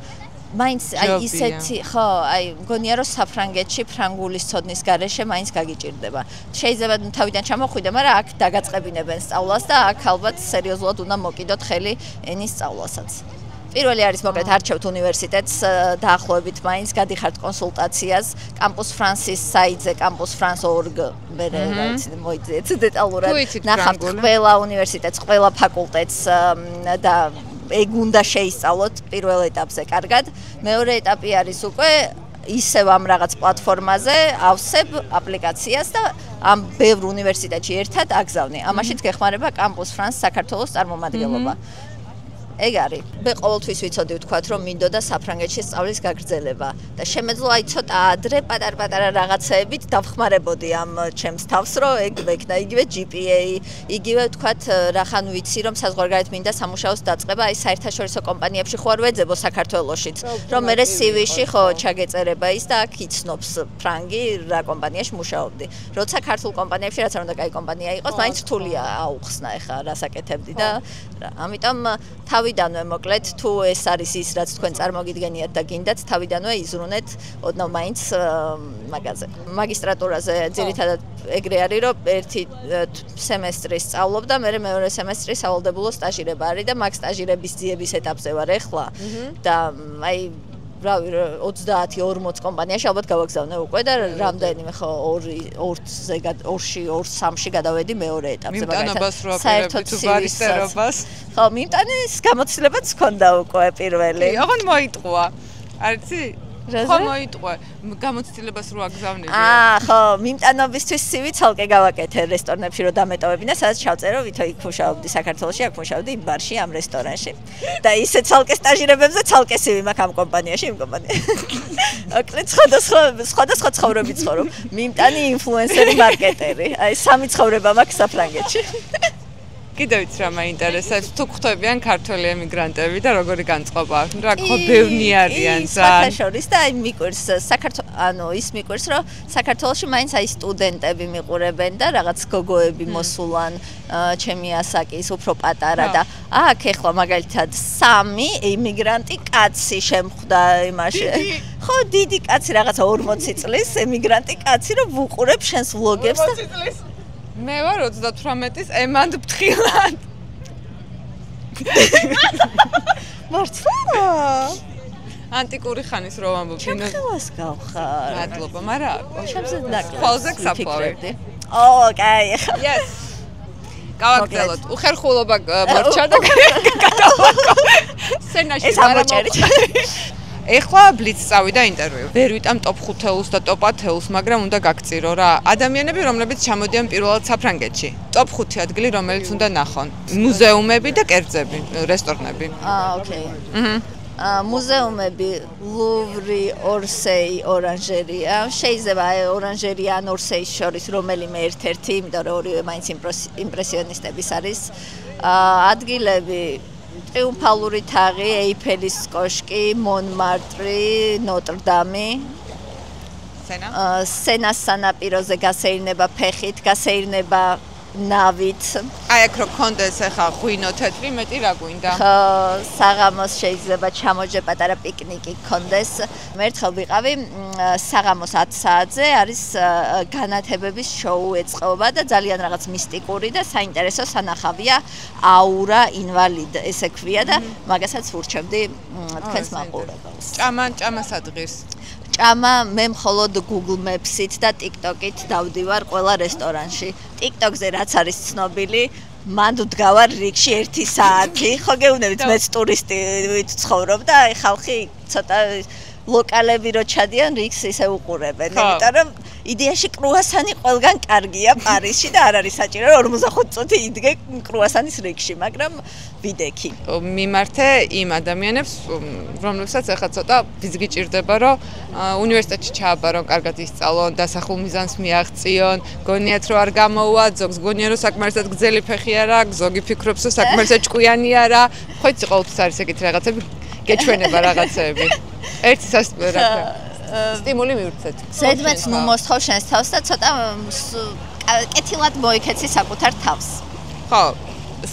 მაინც აი ისეთი ხო, აი მგონია რომ საფრანგეთში ფრანგულის ცოდნის გარეშე მაინც გაგიჭირდება. შეიძლება თავიდან ჩამოხვიდე, მაგრამ აქ დაგაწყებინებენ სწავლას და აქ ალბათ სერიოზულად უნდა მოკიდოთ ხელი ენის სწავლასაც. პირველი არის მოკლედ არჩევთ უნივერსიტეტს დაახლოებით მაინც გადიხართ კონსულტაციას კამპუს ფრანსის საიტზე campus-france.org მე რაიცი მოიძიეთ დეტალურად ნახავთ ყველა უნივერსიტეტს, ყველა ფაკულტეტს და ეგ უნდა შეისწავლოთ პირველ ეტაპზე კარგად. მეორე ეტაპი არის უკვე ისევ ამ რაღაც პლატფორმაზე ავსებ აპლიკაციას და ამ ბევრ უნივერსიტეტში ერთად აგზავნე. ამაშიც გეხმარება კამპუს ფრანს საქართველოს წარმომადგენლობა. ეგ არის. მე ყოველთვის ვიცოდი ვთქვათ, რომ მინდოდა საფრანგეთში სწავლის გაგრძელება და შემეძლო აი ცოტა ადრე პატარ-პატარა რაღაცეებით დავხმარებოდი ამ ჩემს თავს, რომ ეგ მექნა იგივე GPA, იგივე ვთქვათ, რახან ვიცი, რომ საზღვარგარეთ მინდა სამუშაოს დაწყება, აი საერთაშორისო კომპანიებში ხო არ ვეძებო საქართველოშიც, რომ მე CV-ში ხო ჩაგეწერება ის და აქ იცნობს ფრანგი რა კომპანიაში მუშაობდი. როცა ქართულ კომპანიებში რაც არ უნდა კაი კომპანია იყოს, მაინც რთულია აუხსნა ეხა რასაკეთებდი და ამიტომ თავიდანვე მოკლედ თუ ეს არის ის რაც თქვენ წარმოგიდგენიათ და გინდათ თავიდანვე იზრუნეთ ოდნავ მაინც მაგაზე. მაგისტრატურაზე ძირითადად ეგრე არის რომ ერთი სემესტრი სწავლობ და მე მეორე სემესტრი სავალდებულო სტაჟირება არის და მაგ სტაჟირების ძიების ეტაპზე ვარ ახლა და აი რავი 30-40 კომპანიაში ალბათ გავაგზავნე უკვე და რამდენიმე ხო 2-3-ში გადავედი მეორე ეტაპზე მაგალითად საერთოდ ბარისტერობას ხო მიმტანის გამოცდილებაც ჰქონდა უკვე პირველი ოღონდ მოიტყვა არიცი ხო მოიტყვე გამოცდილებას რო აგზავნები ხო მიმტანობისთვის CV ცალკე გავაკეთე რესტორნებში რომ დამეტოვებინა სადაც ჩავწერო ვითო იქ მუშაობდი საქართველოში აქ მუშაობდი იმ ბარში ამ რესტორანში და ისე ცალკე სტაჟირებებზე ცალკე CV მაქვს ამ კომპანიაში იმ კომპანიაში სხვადასხვა ცხოვრები ცხოვრობ მიმტანი ინფლუენსერი მარკეტერი აი სამი ცხოვრება მაქვს საფრანგეთში კიდევ იცი რა მაინტერესებს თუ ხვდებიან ქართველი ემიგრანტები და როგორი განწყობა აქვს რა ხო ბევრი არიან ძალიან საქართველოს და აი მიყვარს ის მიყვარს რომ საქართველოში მაინც აი სტუდენტები მიყურებენ და რაღაც გოგოები მოსულან ჩემი ასაკის უფრო პატარა და აქ ეხლა მაგალითად 3 ემიგრანტი კაცი შემხვდა იმაში ხო დიდი კაცი რაღაცა 40 წლის ემიგრანტი კაცი რომ ვუყურებ შენს ვლოგებს და მე ვარ 38-ის ემანდ ფთხილად. მართლა? ანტიკური ხანის რო ვამბობ. ჩემს გავხარ. მადლობა, მაგრამ ჩემზე ნაკლები. ყველაზე საფლავი. კაი. Yes. გავაგრძელოთ. უხერხულობა მორჩა და გადავაკო. სცენაში ვარ. ეხლა ბლიც წავიდა ინტერვიუ. ვერ ვიტამ ტოპ 5-ელს და ტოპ 10-ელს, მაგრამ უნდა გაგწირო რა. ადამიანები, რომლებიც ჩამოდიან პირველად საფრანგეთში. ტოპ 5 ადგილი, რომელიც უნდა ნახონ. მუზეუმები და კერძები, რესტორნები. ოკეი. მუზეუმები, ლუვრი, ორსეი, ორანჟერია. შეიძლება ორანჟერია ან ორსეის შორის რომელიმე ერთ-ერთი, იმიტომ რომ ორივე მაინც იმპრესიონისტების არის. ადგილები ტრიუმფალური თაღი, ეიფელის კოშკი, მონმარტრი, ნოტრდამი. სენას სანაპიროზე გასეირნება ფეხით, გასეირნება ნავით. აი აქ რო კონდეს ახლა ღვინო თეთრი, მეტი რა გვინდა? ხო, საღამოს შეიძლება ჩამოჯე პატარა პიკნიკი კონდეს. მე ერთხელ ვიყავი საღამოს 10 საათზე არის განათებების შოუ ეწყობა და ძალიან რაღაც მისტიკური და საინტერესო სანახავია აურა ინვალიდ ესე ქვია და მაგასაც ვურჩევდი თქვენს მაყურებელს. ჭამას ადგის. ჭამა მე მხოლოდ Google Maps-ით და TikTok-ით დავდივარ ყველა რესტორანში. TikTok-ზე რაც არის ცნობილი, მან ვდგავარ რიგში 1 საათი. ხო გეუბნებით, მეც ტურისტი ვცხოვრობ და აი ხალხი ცოტა ლოკალები რო ჩადიან რიგს ისე უყურებენ. იმიტომ რომ იდეაში კრუასანი ყველგან კარგია პარიზში და არ არის საჭირო 45 წუთი იდგე კრუასანის რიგში, მაგრამ ვიდექი. მიმართე იმ ადამიანებს, რომლებსაც ახლა ცოტა ბიზგი ჭირდება, რომ უნივერსიტეტში ჩააბარონ, კარგად ისწავლონ, დასახულ მიზანს მიაღწიონ, გონიათ რომ არ გამოვა, ზოგს გონია რომ საკმარისად გრძელი ფეხი არ აქვს, ზოგი ფიქრობს რომ საკმარისად ჭკვიანი არა. ხო იცი ყოველთვის არის ეგეთი რაღაცები, გეჩვენება რაღაცეები. ერთი სტიმული მივცეთ. ზედმეც ნუ მოსთხოვ შენს თავს და ცოტა კეთილად მოიქეცი საკუთარ თავს. ხო,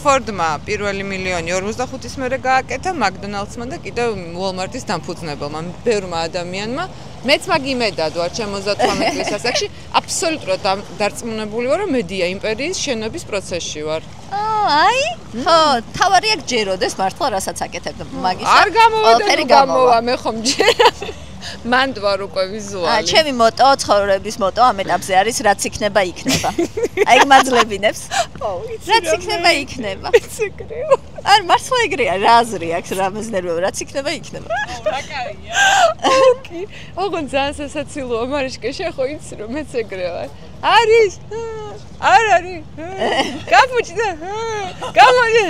ფორდმა პირველი მილიონი 45-ის მერე გააკეთა მაკდონალდსმა და კიდევ უოლმარტის დამფუძნებელმა, ბევრმა ადამიანმა. მეც მაგ იმედად ვარ 78 წლის ასაკში, აბსოლუტურად დარწმუნებული ვარ, რომ მედია იმპერიის შენობის პროცესში ვარ. აი, ხო, თავარია გჯეროდეს მართლა რასაც აკეთებ მაგის. არ გამოვა, მე ხომ ჯერა. მანდ ვარ უკვე ვიზუალი. ჩემი მოტო, ცხოვრების მოტო ამ ეტაპზე არის რაც იქნება იქნება. აი მაძლებინებს. რაც იქნება იქნება. ეგრეო. არ მართლა ეგრეა, რა აზრი აქვს, რა მეზნერვება, რაც იქნება იქნება. რა კაია. ოკი. ოღონდ ძალიან სასაცილოა, მარიშკეშა ხო იცი რომ მეც ეგრე ვარ. არის. არ არის. გაფუჭდა. გამოდი.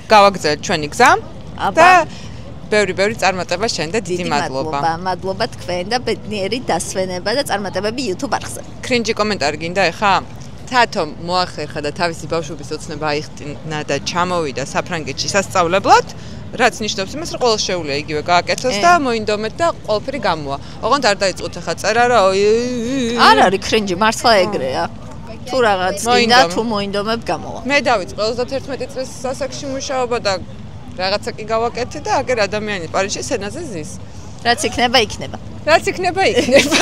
გავაგზავნეთ ჩვენი გზა. და ბევრი წარმატება შენ და დიდი მადლობა. მადლობა თქვენ და ბედნიერი დასვენება და წარმატებები YouTube არხზე. კრინჯი კომენტარი გინდა ეხა? თათო მოახერხა და თავისი ბავშვობის ოცნება აიხტინა და ჩამოვიდა საფრანგეთში სასწავლებლად, რაც ნიშნავს იმას, რომ ყოველ შეუძლია იგივე გააკეთოს და მოინდომეთ და ყველაფერი გამოვა. ოღონდ არ დაიწყოთ ეხა წერა რა. არ არის კრინჯი, მართლა ეგრეა. თუ რაღაც გინდა, თუ მოინდომებ გამოვა. მე დავიწყე 31 წლის ასაკში მუშაობა და რაღაცა კი გავაკეთე და აგერ ადამიანი პარიზში სენაზე ზის. რაც იქნება იქნება. რაც იქნება იქნება.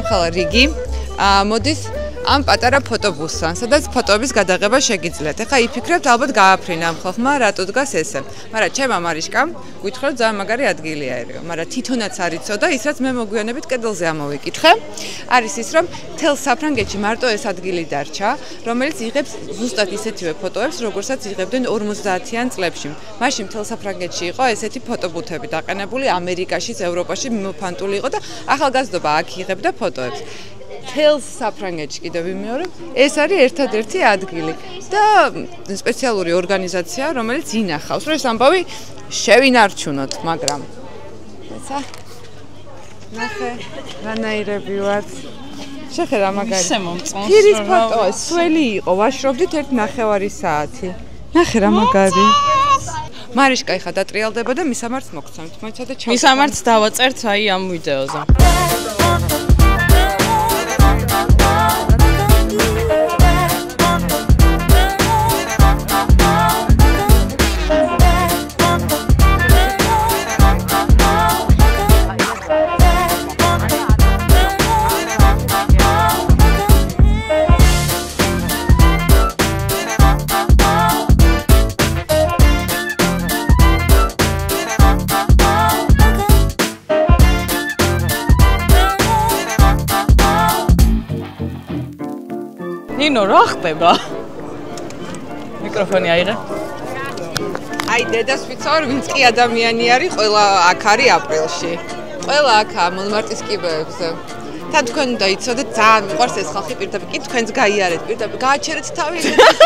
ხელა რიგი. მოდის ამ პატარა ფოტობუსთან, სადაც ფოტოების გადაღება შეგიძლიათ. ეხლა იფიქრებთ, ალბათ გააფრინა ამ ხალხმა, რატო დგას ესე. მაგრამ ჩემმა მარიშკამ გითხრა, ძალიან მაგარი ადგილი აერეო. მაგრამ თვითონაც არ იცოდა, ის რაც მე მოგვიანებით კედელზე ამოვიკითხე, არის ის, რომ თელ საფრანგეთში მარტო ეს ადგილი დარჩა, რომელიც იღებს ზუსტად ისეთივე ფოტოებს, როგორცაც იღებდნენ 50-იან წლებში. მაშინ თელ საფრანგეთში იყო ესეთი ფოტობუთები დაყენებული, ამერიკაშიც, ევროპაში მიმოფანტული იყო და ახალგაზრდობა აქ იღებდა ფოტოებს. თელ საფრანგეთში კიდევ ვიმეორებ, ეს არის ერთადერთი ადგილი და სპეციალური ორგანიზაცია, რომელიც ინახავს, რომ ეს ამბავი შევინარჩუნოთ, მაგრამ ესა ნახე, რანაირები ვართ. შეხედა მაგარი. ისე მომწონს. ფირის ფოტო, სველი იყო, ვაშრობდით 1.5 საათი. ნახე რა მაგარი. მარიშკა ეხა დატრიალდება და მისამართს მოგცემთ. მოიცა და ჩავ. მისამართს დავაწერთ აი ამ ვიდეოზე. ნინო რა ხდება? მიკროფონი აიღე. აი დედას ვიცავ, ვინც კი ადამიანი არის, ყველა აქ არის აპრილში. ყველა აქაა მონმარტის კიბეებზე. თან თქვენ უნდა იცოდეთ, ძალიან მიყვარს ეს ხალხი პირდაპირ, კი თქვენც გაიარეთ, პირდაპირ გააჩერეთ თავი,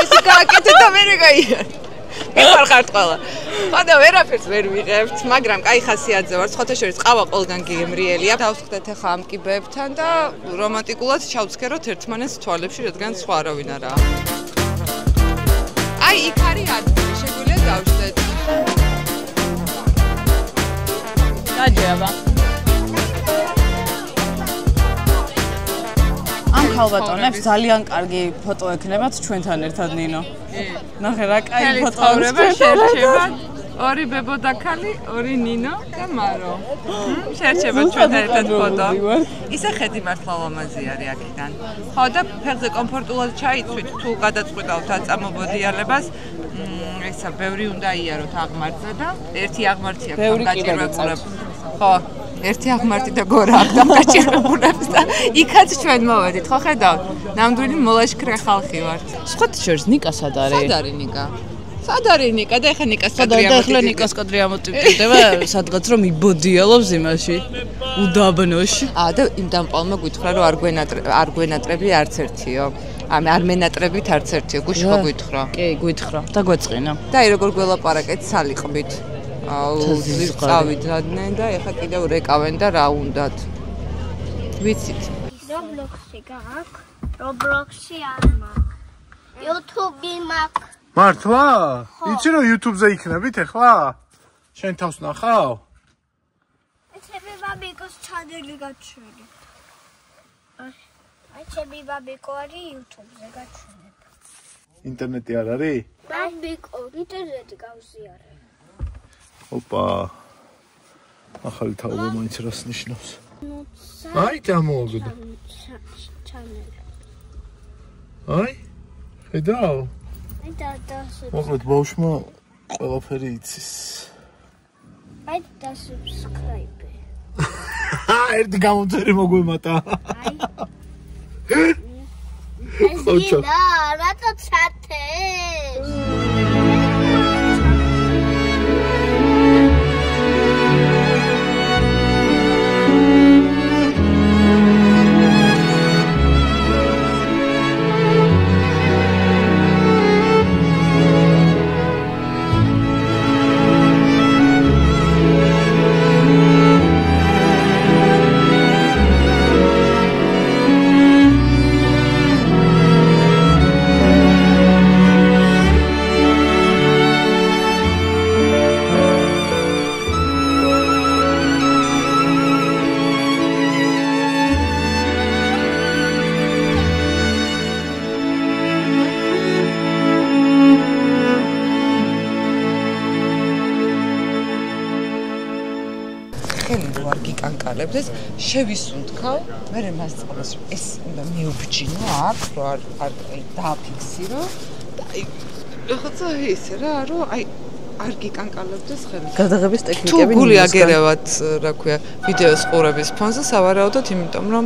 ეს გააკეთეთ და მე გაიარეთ. მიხარხართ ყველა. ხოდა ვერაფერს ვერ ვიღებთ, მაგრამ კაი ხასიათზე ვარ, სხვათა შორის ყავა ყველგან გემრიელია. დავსხდეთ ახლა ამ კიბეებთან და რომანტიკულად ჩავცქეროთ ერთმანეთს თვალებში, რადგან სხვა არავინ არაა. აი, იქ არის ადგილი, შეგვიძლია დავждეთ. გაჯერება. ამ ქალბატონებს ძალიან კარგი ფოტო ექნებათ ჩვენთან ერთად ნინო. ნახე რა კაი ფოტოები შერჩება. ორი ბებო და ქალი, ორი ნინო და მარო. შერჩება ჩვენთან ერთად ფოტო. ისე ხედი მართლა ლამაზი არის აქედან. ხო და ფეხზე კომფორტულად ჩაიცვით, თუ გადაწყვიტავთ აწამობოდიალებას, ესა ბევრი უნდა იაროთ აღმართზე და ერთი აღმართი აქვს გამკაჭირებულებს. ხო, ერთი აღმართი და გორა აქვს გამკაჭირებულებს და იქაც ჩვენ მოვედით, ხო ხედავთ? ნამდვილი მოლაშქრე ხალხი ვართ. სხვათა შორის ნიკა სად არის? სად არის ნიკა? სად არის ნიკა და ეხლა ნიკას კადრი და ეხლა ნიკას კადრი ამოტივდება სადღაც რომ იბოდიალობს იმაში უდაბნოში. და იმ დამპალმა გითხრა რომ არ გვენატრები არც ერთიო. არ მენატრებით არც ერთიო, გუშინ გითხრა. კი, გითხრა და გვეწყინა. და აი როგორ გველაპარაკეთ სალიყბით. წავიდნენ და ეხლა კიდევ რეკავენ და რა უნდათ. ვიცით. Roblox-ი გააქვს? Roblox-ი არ მაქვს. YouTube-ი მაქვს. მართლა? იცი რომ YouTube-ზე იქნებით ახლა? შენ თავს ნახავ? ჩემი ბაბიკოს ჩანელი გაჩვენე. აი ჩემი ბაბიკო არის YouTube-ზე გაჩვენებ. ინტერნეტი არ არის? ბაბიკო ინტერნეტი გავზიარე. ოპა. ახალი თაობა მაინც რას ნიშნავს? აი დამოაგდა. ჩანელი. აი? ხედავ? აი და მოკლედ ბავშვმა ყველაფერი იცის. აი და subscribe. ერთი გამომწერი მოგვემატა. აი. ეს ნა, რატო ჩათეს? ხელი რო არ გიკანკალებდეს, შევისუნთქავ, მერე მას წყალს ეს უნდა მიუბჯინო აქ, რო არ დააფიქსირო და აი რაღაცა ისე რა, რომ აი არ გიკანკალებდეს ხელი. გადაღების ტექნიკები თუ გული აგერევათ, რა ქვია, ვიდეოს ყურების ფონზე სავარაუდოდ, იმიტომ რომ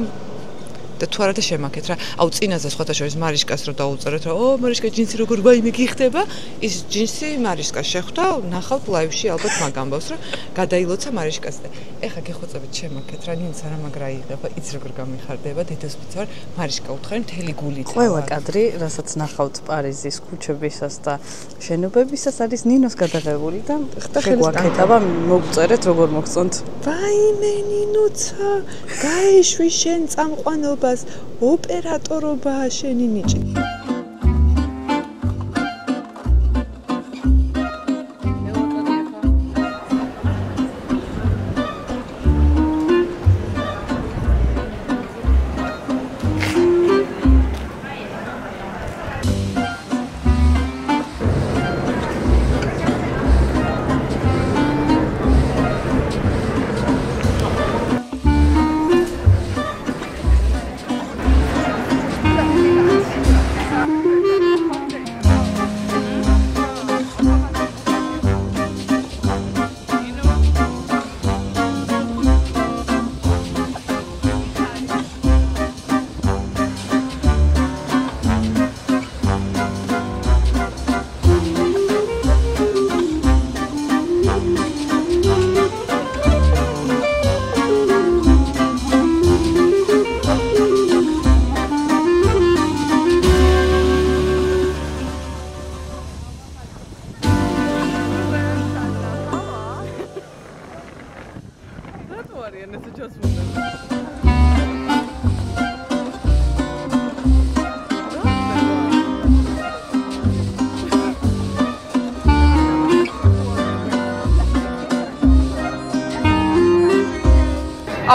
და თუ არა და შემაქეთ რა. აუ წინაზე სხვათა შორის მარიშკას რო დაუწერეთ რა, ო მარიშკა ჯინსი როგორ ვაიმე გიხდება, ის ჯინსი მარიშკას შეხვდა, ნახავთ ლაივში ალბათ მაგ ამბავს რა, გადაილოცა მარიშკას და ეხა გეხვეწებით შემაქეთ რა, ნინცა რა მაგრა იღება, იც როგორ გამიხარდება, დედასვით ვარ, მარიშკა უთხარი მთელი გულით. ყველა კადრი, რასაც ნახავთ პარიზის ქუჩებისას და შენობებისას არის ნინოს გადაღებული და შეგვაქეთება მოგწერეთ როგორ მოგწონთ. ვაიმე ნინოცა, გაეშვი შენ წამყვანობა ოპერატორობაა შენი ნიჭი.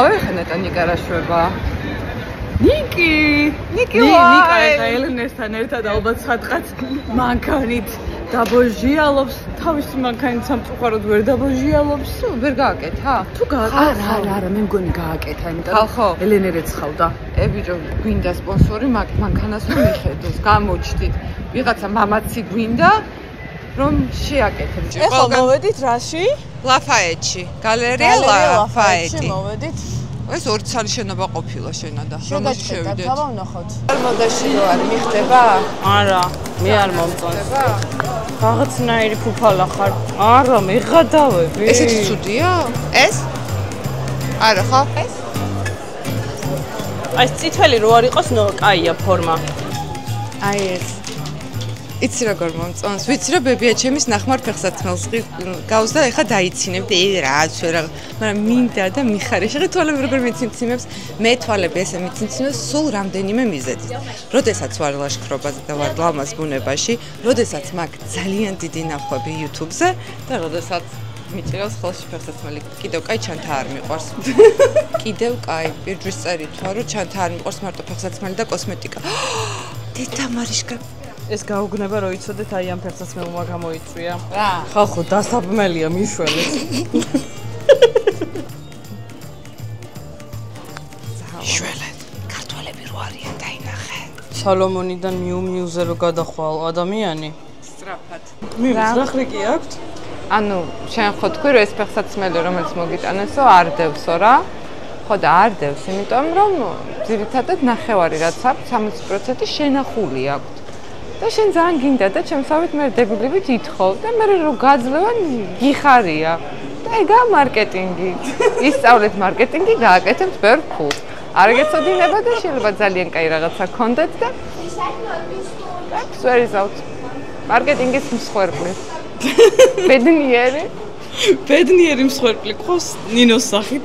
ავე ხენეტა ნიკარაშვება. ნიკი ნიკა ეხა ელენესთან ერთად ალბათ სადღაც მანქანით დაბოჟიალობს, თავისი მანქანით სამწუხაროდ ვერ დაბოჟიალობს. ვერ გააკეთა? თუ გააკეთა? არა, მე მგონი გააკეთა, იმიტომ რომ ელენე რეცხავდა. ბიჭო, გვინდა სპონსორი მანქანას რომ მიხედოს, გამოჩდით. ვიღაცა მამაცი გვინდა რომ შეაკეთებს. ეხლა მოვედით რაში? ლაფაეტში. გალერეა ლაფაეტი. მოვედით. ეს ორი ცალი შენობა ყოფილა შენადა. რომელში შევიდეთ? დავა ვნახოთ. არ მოდაში რო არ მიხდება? არა, მე არ მომწონს. რაღაცნაირი ფუფალა ხარ. არა, მეღადავები. ესეთი ცუდია? ეს? არა ხო? ეს? აი წითელი რო არ იყოს, ნო, კაია ფორმა. აი ეს. იცი როგორ მომწონს? ვიცი რომ ბებია ჩემის ნახმარ ფეხსაცმელს გავს და ეხა დაიცინებდი, რაც ვერა, მაგრამ მინდა და მიხარია. შეგე თვალები როგორ მიცინცინებს? მე თვალები ესე მიცინცინებს სულ რამდენიმე მიზეზით. როდესაც ვარ ლაშქრობაზე და ვარ ლამაზ ბუნებაში, როდესაც მაქვს ძალიან დიდი ნახვები YouTube-ზე და როდესაც მიჭირავს ხელში ფეხსაცმელი. კიდევ კაი ჩანთა არ მიყვარს. კიდევ კაი, პირჯვის წერით ვარ, რომ ჩანთა არ მიყვარს მარტო ფეხსაცმელი და კოსმეტიკა. დედა მარიშკა ეს გაუგნება რომ იცოდეთ აი ამ ფეხსაცმელმა გამოიწვია. რა? ხალხო დასაბმელია მიშველეთ. შველეთ. ქართველები რო არიან დაინახე. სალომონიდან მიუ-მიუზე რო გადახვალ ადამიანი? სწრაფად. მიზრახი კი აქვთ? ანუ შენ ხო თქვი რომ ეს ფეხსაცმელი რომელიც მოგიტანესო არ დევსო რა? ხო და არ დევს, იმიტომ რომ ძირითადად ნახევარი რაც აქვს 60% შენახული აქვს. და შენ ძალიან გინდა და ჩემსავით მე დებილებით ითხოვ და მე რო გაძლევან გიხარია. და ეგაა მარკეტინგი. ისწავლეთ მარკეტინგი, გააკეთებთ ბევრ ფულს. არ გეცოდინება და შეიძლება ძალიან კაი რაღაცა გქონდეთ და that's very out. მარკეტინგის მსხვერპლი. ბედნიერი მსხვერპლი ყავს ნინოს სახით.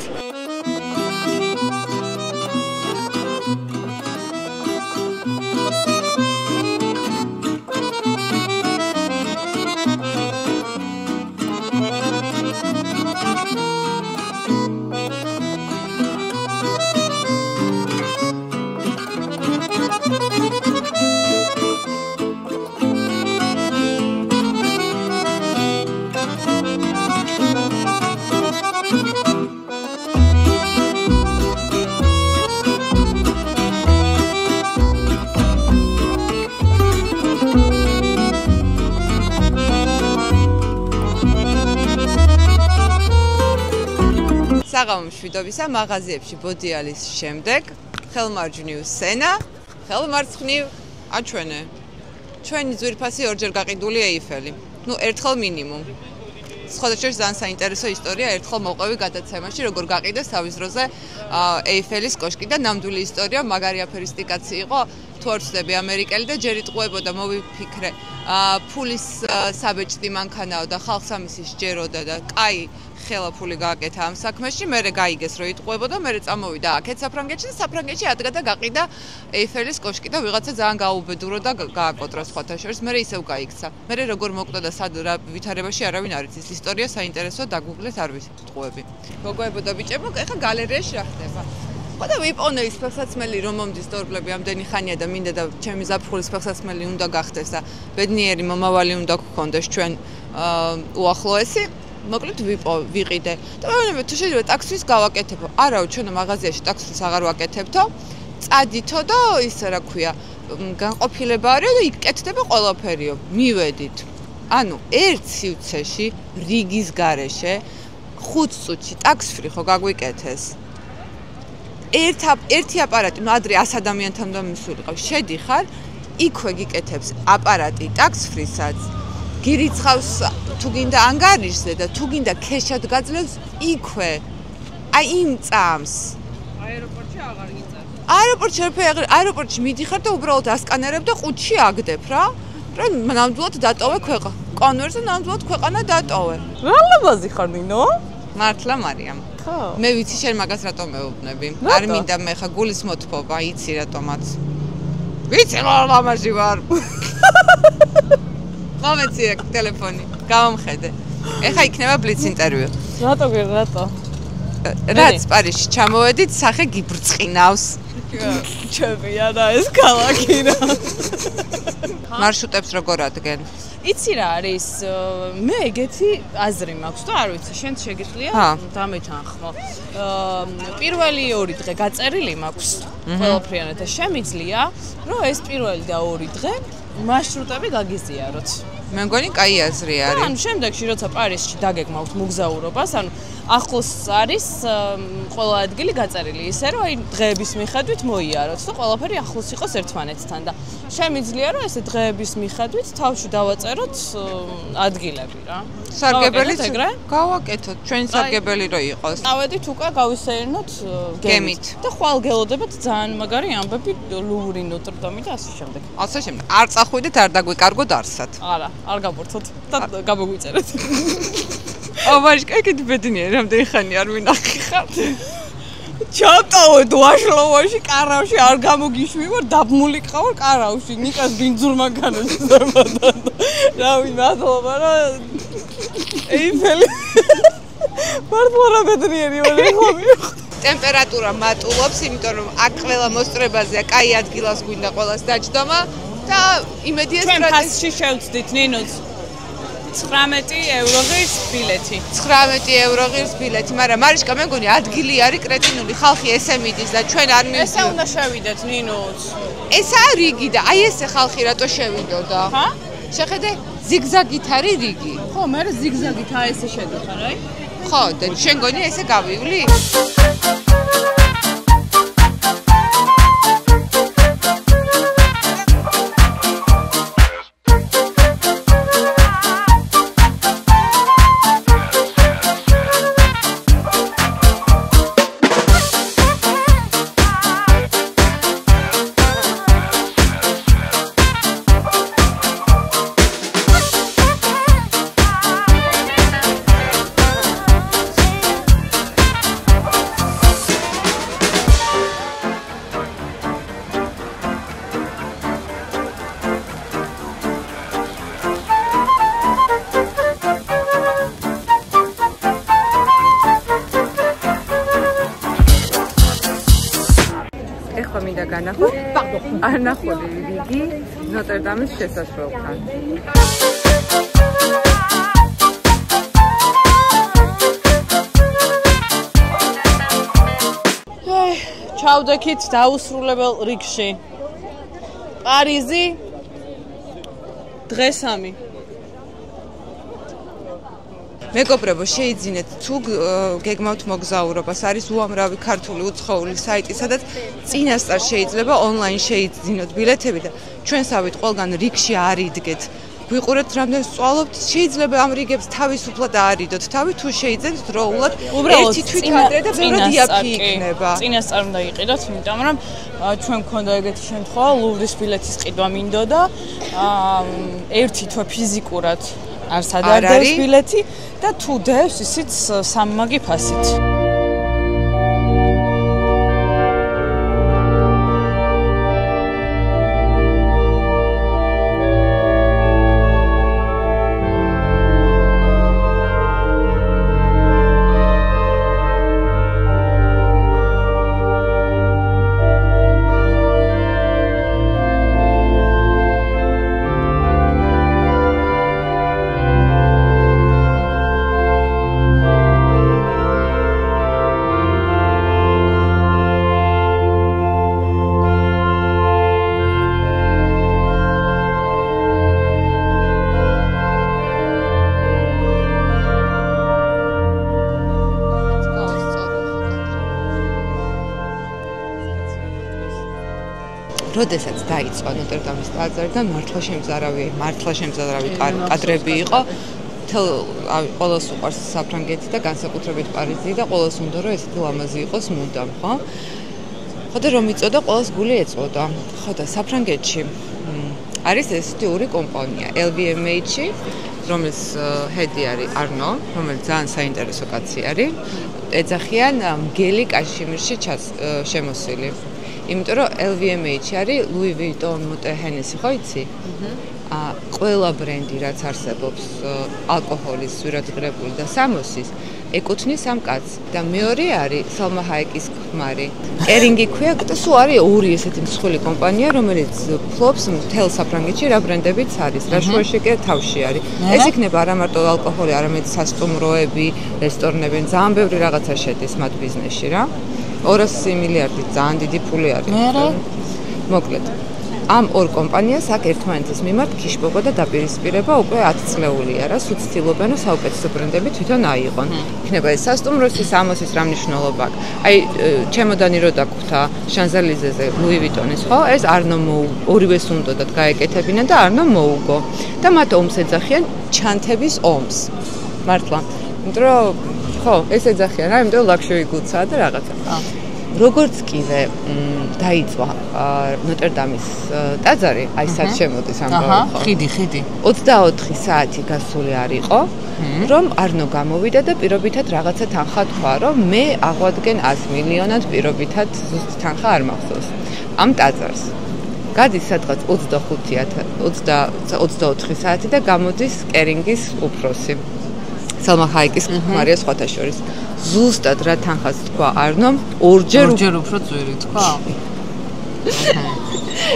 საღამო მშვიდობისა მაღაზიებში ბოდიალის შემდეგ ხელმარჯვნივ სენა, ხელმარცხნივ აჩვენე. ჩვენი ძვირფასი ორჯერ გაყიდული ეიფელი. ნუ ერთხელ მინიმუმ. სხვადასხვა ძალიან საინტერესო ისტორია ერთხელ მოვყევი გადაცემაში, როგორ გაყიდეს თავის დროზე ეიფელის კოშკი და ნამდვილი ისტორია, მაგარი აფერისტიკაცი იყო, თუ არ ვცდები ამერიკელი და ჯერ იტყუებოდა, მოვიფიქრე, ფულის საბეჭდი მანქანაო და ხალხს ამისი სჯეროდა და კაი ხელა ფული გააკეთა ამ საქმეში, მერე გაიგეს რომ იტყუებოდა, მერე წამოვიდა აქეთ საფრანგეთში და საფრანგეთში ადგა და გაყიდა ეიფელის კოშკი და ვიღაცა ძალიან გაუბედურო და გააკოტრა სხვათა შორის, მერე ისევ გაიქცა. მერე როგორ მოკვდა და სად რა ვითარებაში არავინ არ იცის. ისტორია საინტერესოა, დაგუგლეთ, არ ვიცით უტყუები. გოგოებო და ბიჭებო, ეხა გალერეაში რა ხდება? ხო და ვიპონე ის ფეხსაცმელი რომ მომდის დორბლები ამდენი ხანია და მინდა და ჩემი ზაფხულის ფეხსაცმელი უნდა გახდეს და ბედნიერი მომავალი უნდა გქონდეს ჩვენ უახლოესი. მოკლედ ვიყიდე. და მე თუ შეიძლება ტაქსის გავაკეთებო. არაო, ჩვენ მაღაზიაში ტაქსის აღარ ვაკეთებთო. წადითო და ისე რა ქვია, განყოფილება არის და იქ კეთდება ყველაფერიო. მივედით. ანუ ერთ სივრცეში რიგის გარეშე 5 წუთში ტაქსფრი ხო გაგვიკეთეს. ერთი აპარატი, ну ადრე 100 ადამიანთან და მისულიყავ. შედიხარ, იქვე გიკეთებს აპარატი ტაქსფრისაც. გირიცხავს თუ გინდა ანგარიშზე და თუ გინდა ქეშად გაძლევს იქვე. აი იმ წამს. აეროპორტში აღარ გიწევს. აეროპორტში აეროპორტში მიდიხარ და უბრალოდ ასკანერებ და ყუთში აგდებ რა. რა ნამდვილად დატოვე ქვეყანა. კონვერტზე ნამდვილად ქვეყანა დატოვე. რა ლაბაზი ხარ ნინო? მართლა მარიამ. ხო. მე ვიცი შენ მაგას რატომ მეუბნები. არ მინდა მე ხა გულის მოთფობა, იცი რატომაც. ვიცი რა ლამაზი ვარ. მომეცი ტელეფონი, გამომხედე. ეხა იქნება ბლიც ინტერვიუ. რატო? რაც პარიზში ჩამოვედით, სახე გიბრწყინავს. ჩემია და ეს ქალაქი რა. მარშრუტებს როგორ ადგენ? იცი რა არის? მე ეგეთი აზრი მაქვს და არ ვიცი, შენ შეგიძლია დამეთანხმო. პირველი 2 დღე გაწერილი მაქვს ყველაფრიანად და შემიძლია, რომ ეს პირველი და 2 დღე მარშრუტები გაგიზიაროთ. მე მგონი კაი აზრი არის. ანუ შემდეგში როცა პარიზში დაგეგმავთ მოგზაურობას, ანუ ახლოს არის ყველა ადგილი გაწერილი ისე, რომ აი დღეების მიხედვით მოიაროთ და ყველაფერი ახლოს იყოს ერთმანეთთან და შემიძლია რომ ესე დღეების მიხედვით თავში დავაწეროთ ადგილები რა. სარგებელიც გავაკეთოთ, ჩვენი სარგებელი რო იყოს. წავედით უკვე გავისეირნოთ გემით და ხვალ გელოდებათ ძალიან მაგარი ამბები ლუვრი, ნოტრდამი და ასე შემდეგ. ასე შემდეგ. არ წახვიდეთ, არ დაგვიკარგოთ არსად. არა, არ გაბურთოთ და გამოგვიწერეთ. აბაშკა კიდე ბედნიერი, რამდენი ხანი არ მინახი ხარ. ჩავტოვე დუაშლოვაში კარავში არ გამოგიშვი ვარ დაბმული ყავარ კარავში ნიკას ბინძურ მანქანაში ზემოდან რა ვიმადლობა რა ეიფელი მართლა ბედნიერი ვარ ეხლა ტემპერატურა მატულობს იმიტომ რომ აქ ყველა მოსწრებაზეა კაი ადგილას გვინდა ყველას დაჯდომა და იმედია ჩვენ ფასში შევწდით ნინოც 19 ევრო ღირს ბილეთი. 19 ევრო ღირს ბილეთი, მაგრამ მარიშკა მე მგონი ადგილი არის კრეტინული, ხალხი ესე მიდის და ჩვენ არ მივიდით. ესე უნდა შევიდეთ ნინოც. ესაა რიგი და აი ესე ხალხი რატო შევიდოდა? ხა? შეხედე, ზიგზაგით არის რიგი. ხო, მე ზიგზაგით აი ესე შედიხარ, აი? ხო, და შენ გონი ესე გავივლი? არ ნახული რიგი ნოტრდამის შესასვლელთან. ჩავდექით დაუსრულებელ რიგში. პარიზი დღესამი. მეგობრებო, შეიძინეთ თუ გეგმავთ მოგზაურობას, არის უამრავი ქართული უცხოური საიტი, სადაც წინასწარ შეიძლება ონლაინ შეიძინოთ ბილეთები და ჩვენსავით ყველგან რიგში არ იდგეთ. ვიყურეთ რამდენს წვალობთ, შეიძლება ამ რიგებს თავისუფლად აარიდოთ. თავი თუ შეიძენთ დროულად, ერთი თვით ადრე და ბევრად იაფი იქნება. წინასწარ უნდა იყიდოთ, იმიტომ რომ ჩვენ გქონდა ეგეთი შემთხვევა, ლუვრის ბილეთის ყიდვა მინდოდა, ერთი თვე ფიზიკურად არ სადარდებს ბილეთი და თუ დევს ისიც სამმაგი ფასით. როდესაც დაიწყო ნოტრ-დამის ტაძარი და მართლა შემზარავი კადრები იყო. ყოველს უყვარს საფრანგეთი და განსაკუთრებით პარიზი და ყოველს უნდა რომ ესეთი ლამაზი იყოს მუდამ, ხო? ხო და რომ იწოდა, ყოველს გული ეწოდა. ხო და საფრანგეთში არის ესეთი ორი კომპანია, LVMH-ი, რომელიც ჰედი არის არნო, რომელიც ძალიან საინტერესო კაცი არის. ეძახიან მგელი კაშმირში შემოსილი. იმიტომ რომ LVMH არის Louis Vuitton, Moët Hennessy, ხო იცი? ყველა ბრენდი რაც არსებობს ალკოჰოლის, სვირადღირებული და სამოსის ეკუთვნის ამ კაცს და მეორე არის Salma Hayek's ქმარი. Kering-ი ქვია და სულ არის ორი ესეთი მსხვილი კომპანია, რომელიც ფლობს მთელ საფრანგეთში რა ბრენდებიც არის, რა შუაში კი თავში არის. ეს იქნება არა მარტო ალკოჰოლი, არამედ სასტუმროები, რესტორნები, ძალიან ბევრი რაღაცა შედის მათ ბიზნესში რა. 200 მილიარდი ძალიან დიდი ფული არის. მოკლედ ამ ორ კომპანიას აქ ერთმანეთის მიმართ ქიშბობა და დაპირისპირება უკვე 10 წლეულია რა, სულ ცდილობენ რომ საუკეთესო ბრენდები თვითონ აიღონ. იქნება ეს სასტუმროსის, სამოსის რა მნიშვნელობა აქვს. აი ჩემოდანი რო დაგხვდა შანზელიზეზე Louis Vuitton-ის, ხო? ეს არნო ორივეს უნდათ გაეკეთებინან და არნო მოუგო. და მათ ომს ეძახიან ჩანთების ომს. მართლა. იმიტომ რომ ხო, ეს ეძახიან რა, იმიტომ ლაქშერი გულცაა და რაღაცა. როგორც კიდე დაიწყო ნოტრ-დამის ტაძარი, აი სად შემოდის ამბავი ხო? ხიდი. 24 საათი გასული არ იყო, რომ არნო გამოვიდა და პირობითად რაღაცა თანხა თქვა, რომ მე აღვადგენ 100 მილიონად პირობითად ზუსტ თანხა არ მახსოვს. ამ ტაძარს გადის სადღაც 24 საათი და გამოდის Kering-ის უფროსი. Salma Hayek's ქმარია სხვათა შორის. ზუსტად რა თანხას თქვა არნომ, ორჯერ უფრო ძვირი თქვა.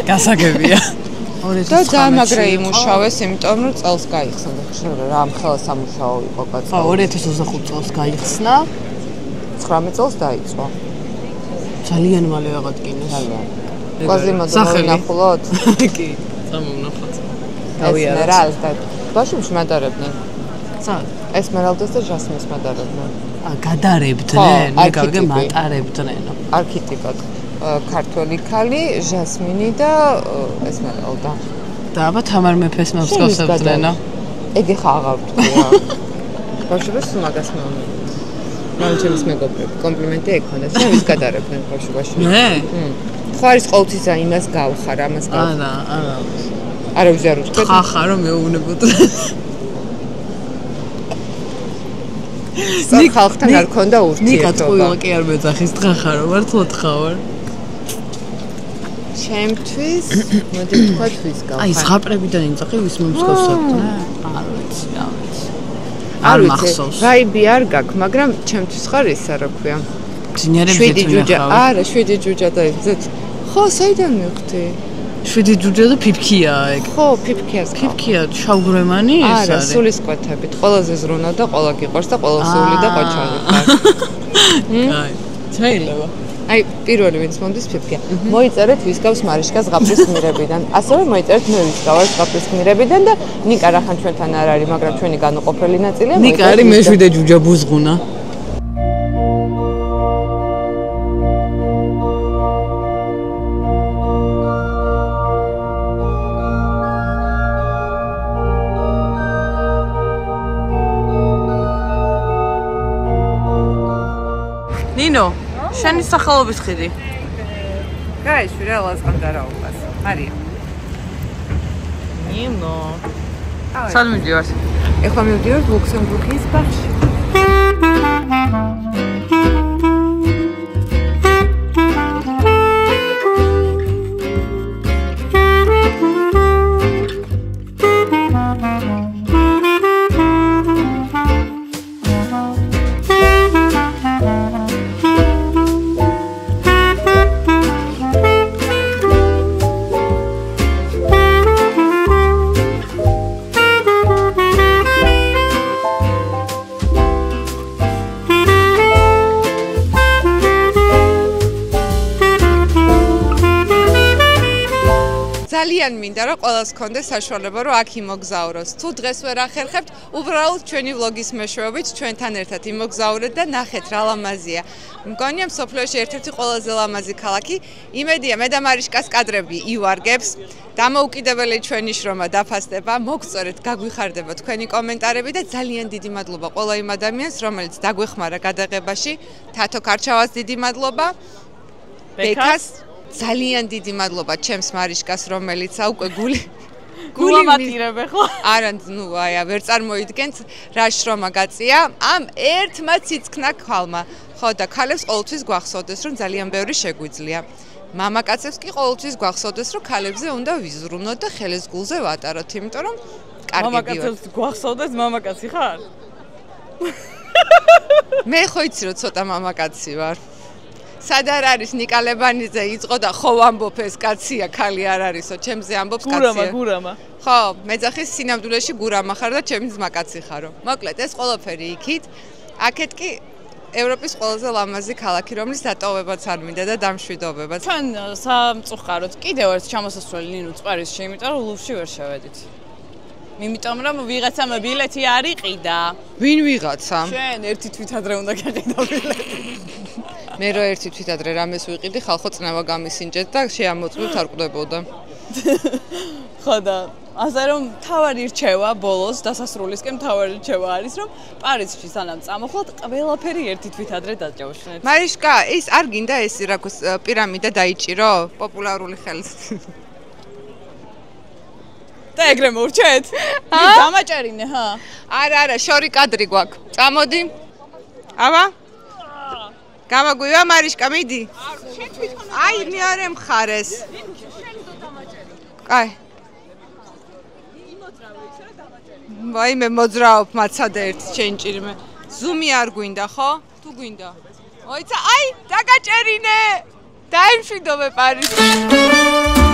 გასაგებია. და ძალიან მაგრა იმუშავეს, იმიტომ რომ წელს გაიხსნა. რა ამხელა სამუშაო იყო კაცო. 2025 წელს გაიხსნა. 19 წელს დაიწყო. ძალიან მალე აღადგინეს. კვაზიმოდო ნახულოთ? კი, წამოვნახოთ. Esmeralda. ბაშუმში მადარებდნენ. სად? Esmeraldas და Jasmine-ს მადარებდნენ. გადარებდნენ, მე გავიგე მატარებდნენ. არქეტიპად. ქართველი ქალი, Jasmine და Esmeralda. და აბა თამარ მეფეს მსგავსებდნენო. ეგი ხა აღარ ვთქვია. ბაშუბას მაგას მომი. მან ჩემს მეგობრებს კომპლიმენტი ექონდა, შემის გადარებდნენ ბაშუბაში. მე? ხო არის ყოველთვის იმას გავხარ, ამას გავხარ. არა. არა ვიზარ ვთქვი. ხახა რომ მეუბნებოდ. ხალხთან არ ქონდა ურთიერთობა. ნიკა წყვილა კი არ მეძახის თხახა რომ მართლა თხავარ. ჩემთვის მოდი ვთქვათ ვის გავხარ. აი ზღაპრებიდან იმძახი ვის მომსგავსებდნენ? არ ვიცი. არ მახსოვს. ვაიბი არ გაქვს, მაგრამ ჩემთვის ხარ ისა რა ქვია. ძინერებზე ჯუჯა. არა, 7 ჯუჯა და ეს. ხო, საიდან მივხვდი? 7 ჯუჯა და ფიფქია ეგ. ხო, ფიფქია. ფიფქია შავგრემანი ეს არის. არა, სულისკვეთებით. ყველაზე ზრუნა და ყველა გიყვარს და ყველა სული და ყოჩარი. კაი. შეიძლება. აი, პირველი ვინც მომდის ფიფქია. მოიწერეთ ვისგავს მარიშკას ზღაპრის გმირებიდან. ასევე მოიწერეთ მე ვისგავარ ზღაპრის გმირებიდან და ნიკა რახან ჩვენთან არ არის, მაგრამ ჩვენი განუყოფელი ნაწილია. ნიკა არის მეშვიდე ჯუჯა ბუზღუნა. ნინო, შენი სახელობის ხიდი. გაიშვირე ლაზყანდარაობას. მარია. ნინო. სად მივდივართ? ეხლა მივდივართ ლუქსემბურგის ბაღში. ძალიან მინდა რომ ყველას გქონდეს საშუალება რომ აქ იმოგზაუროს. თუ დღეს ვერ ახერხებთ, უბრალოდ ჩვენი ვლოგის მეშვეობით ჩვენთან ერთად იმოგზაურეთ და ნახეთ რა ლამაზია. მგონია მსოფლიოში ერთ-ერთი ყველაზე ლამაზი ქალაქი. იმედია მე და მარიშკას კადრები ივარგებს. დამოუკიდებელი ჩვენი შრომა დაფასდება. მოგწორეთ, გაგვიხარდება თქვენი კომენტარები და ძალიან დიდი მადლობა ყველა იმ ადამიანს, რომელიც დაგვეხმარა გადაღებაში. თათო კარჩავას დიდი მადლობა. ბეკას ძალიან დიდი მადლობა ჩემს მარიშკას, რომელიც უკვე გულამატირებ ხო? არა, ნუ აი, ვერ წარმოიდგენთ რა შრომა გაწია ამ ერთმა ციცქნა ხალმა. ხო და ქალებს ყოველთვის გვახსოვდეს, რომ ძალიან ბევრი შეგვიძლია. მამაკაცებს კი ყოველთვის გვახსოვდეს, რომ ქალებზე უნდა ვიზრუნოთ და ხელის გულზე ვატაროთ, იმიტომ რომ კარგები ვართ. მამაკაცებს გვახსოვდეს, მამაკაცი ხარ? მე ხო იცი რომ ცოტა მამაკაცი ვარ. სად არ არის ნიკალებანიძე იწყო და ხო ამბობ ეს კაცია, ქალი არ არისო, ჩემზე ამბობს კაცია. გურამა. ხო, მეძახის სინამდვილეში გურამა ხარ და ჩემი ძმაკაცი ხარო. მოკლედ, ეს ყველაფერი იქით. აქეთ კი ევროპის ყველაზე ლამაზი ქალაქი, რომლის დატოვებაც არ მინდა და დამშვიდობებაც. ჩვენ სამწუხაროდ კიდევ ერთ ჩამოსასვლელი ნინუც პარიზში, იმიტომ რომ ლუვრში ვერ შევედით. იმიტომ რომ ვიღაცამ ბილეთი არ იყიდა. ვინ ვიღაცამ? შენ ერთი თვით ადრე უნდა გაყიდა ბილეთი. მე რო ერთი თვით ადრე რამეს ვიყიდი, ხალხო წნევა გამისინჯეთ და შეამოწმოთ არ კვდებოდა. ხო და ასე რომ თავარი რჩევა ბოლოს დასასრულისკენ თავარი რჩევა არის რომ პარიზში სანამ წამოხვალთ ყველაფერი ერთი თვით ადრე დაჭაუშნეთ. მარიშკა, ის არ გინდა ეს რა ქვია პირამიდა დაიჭირო? პოპულარული ხელს. და ეგრე მორჩეთ? დამაჭერინე, ჰა? არა, შორი კადრი გვაქვს. წამოდი. აბა? გამაგვივა მარიშკა, მიდი. აი, მეორე მხარეს. აი. ვაი, მე მოძრაობ მაცადე ერთ ჩენჭირმე. ზუმი არ გვინდა, ხო? თუ გვინდა. ოიცა, აი, დაგაჭერინე. დაიმშვიდობე პარიზში.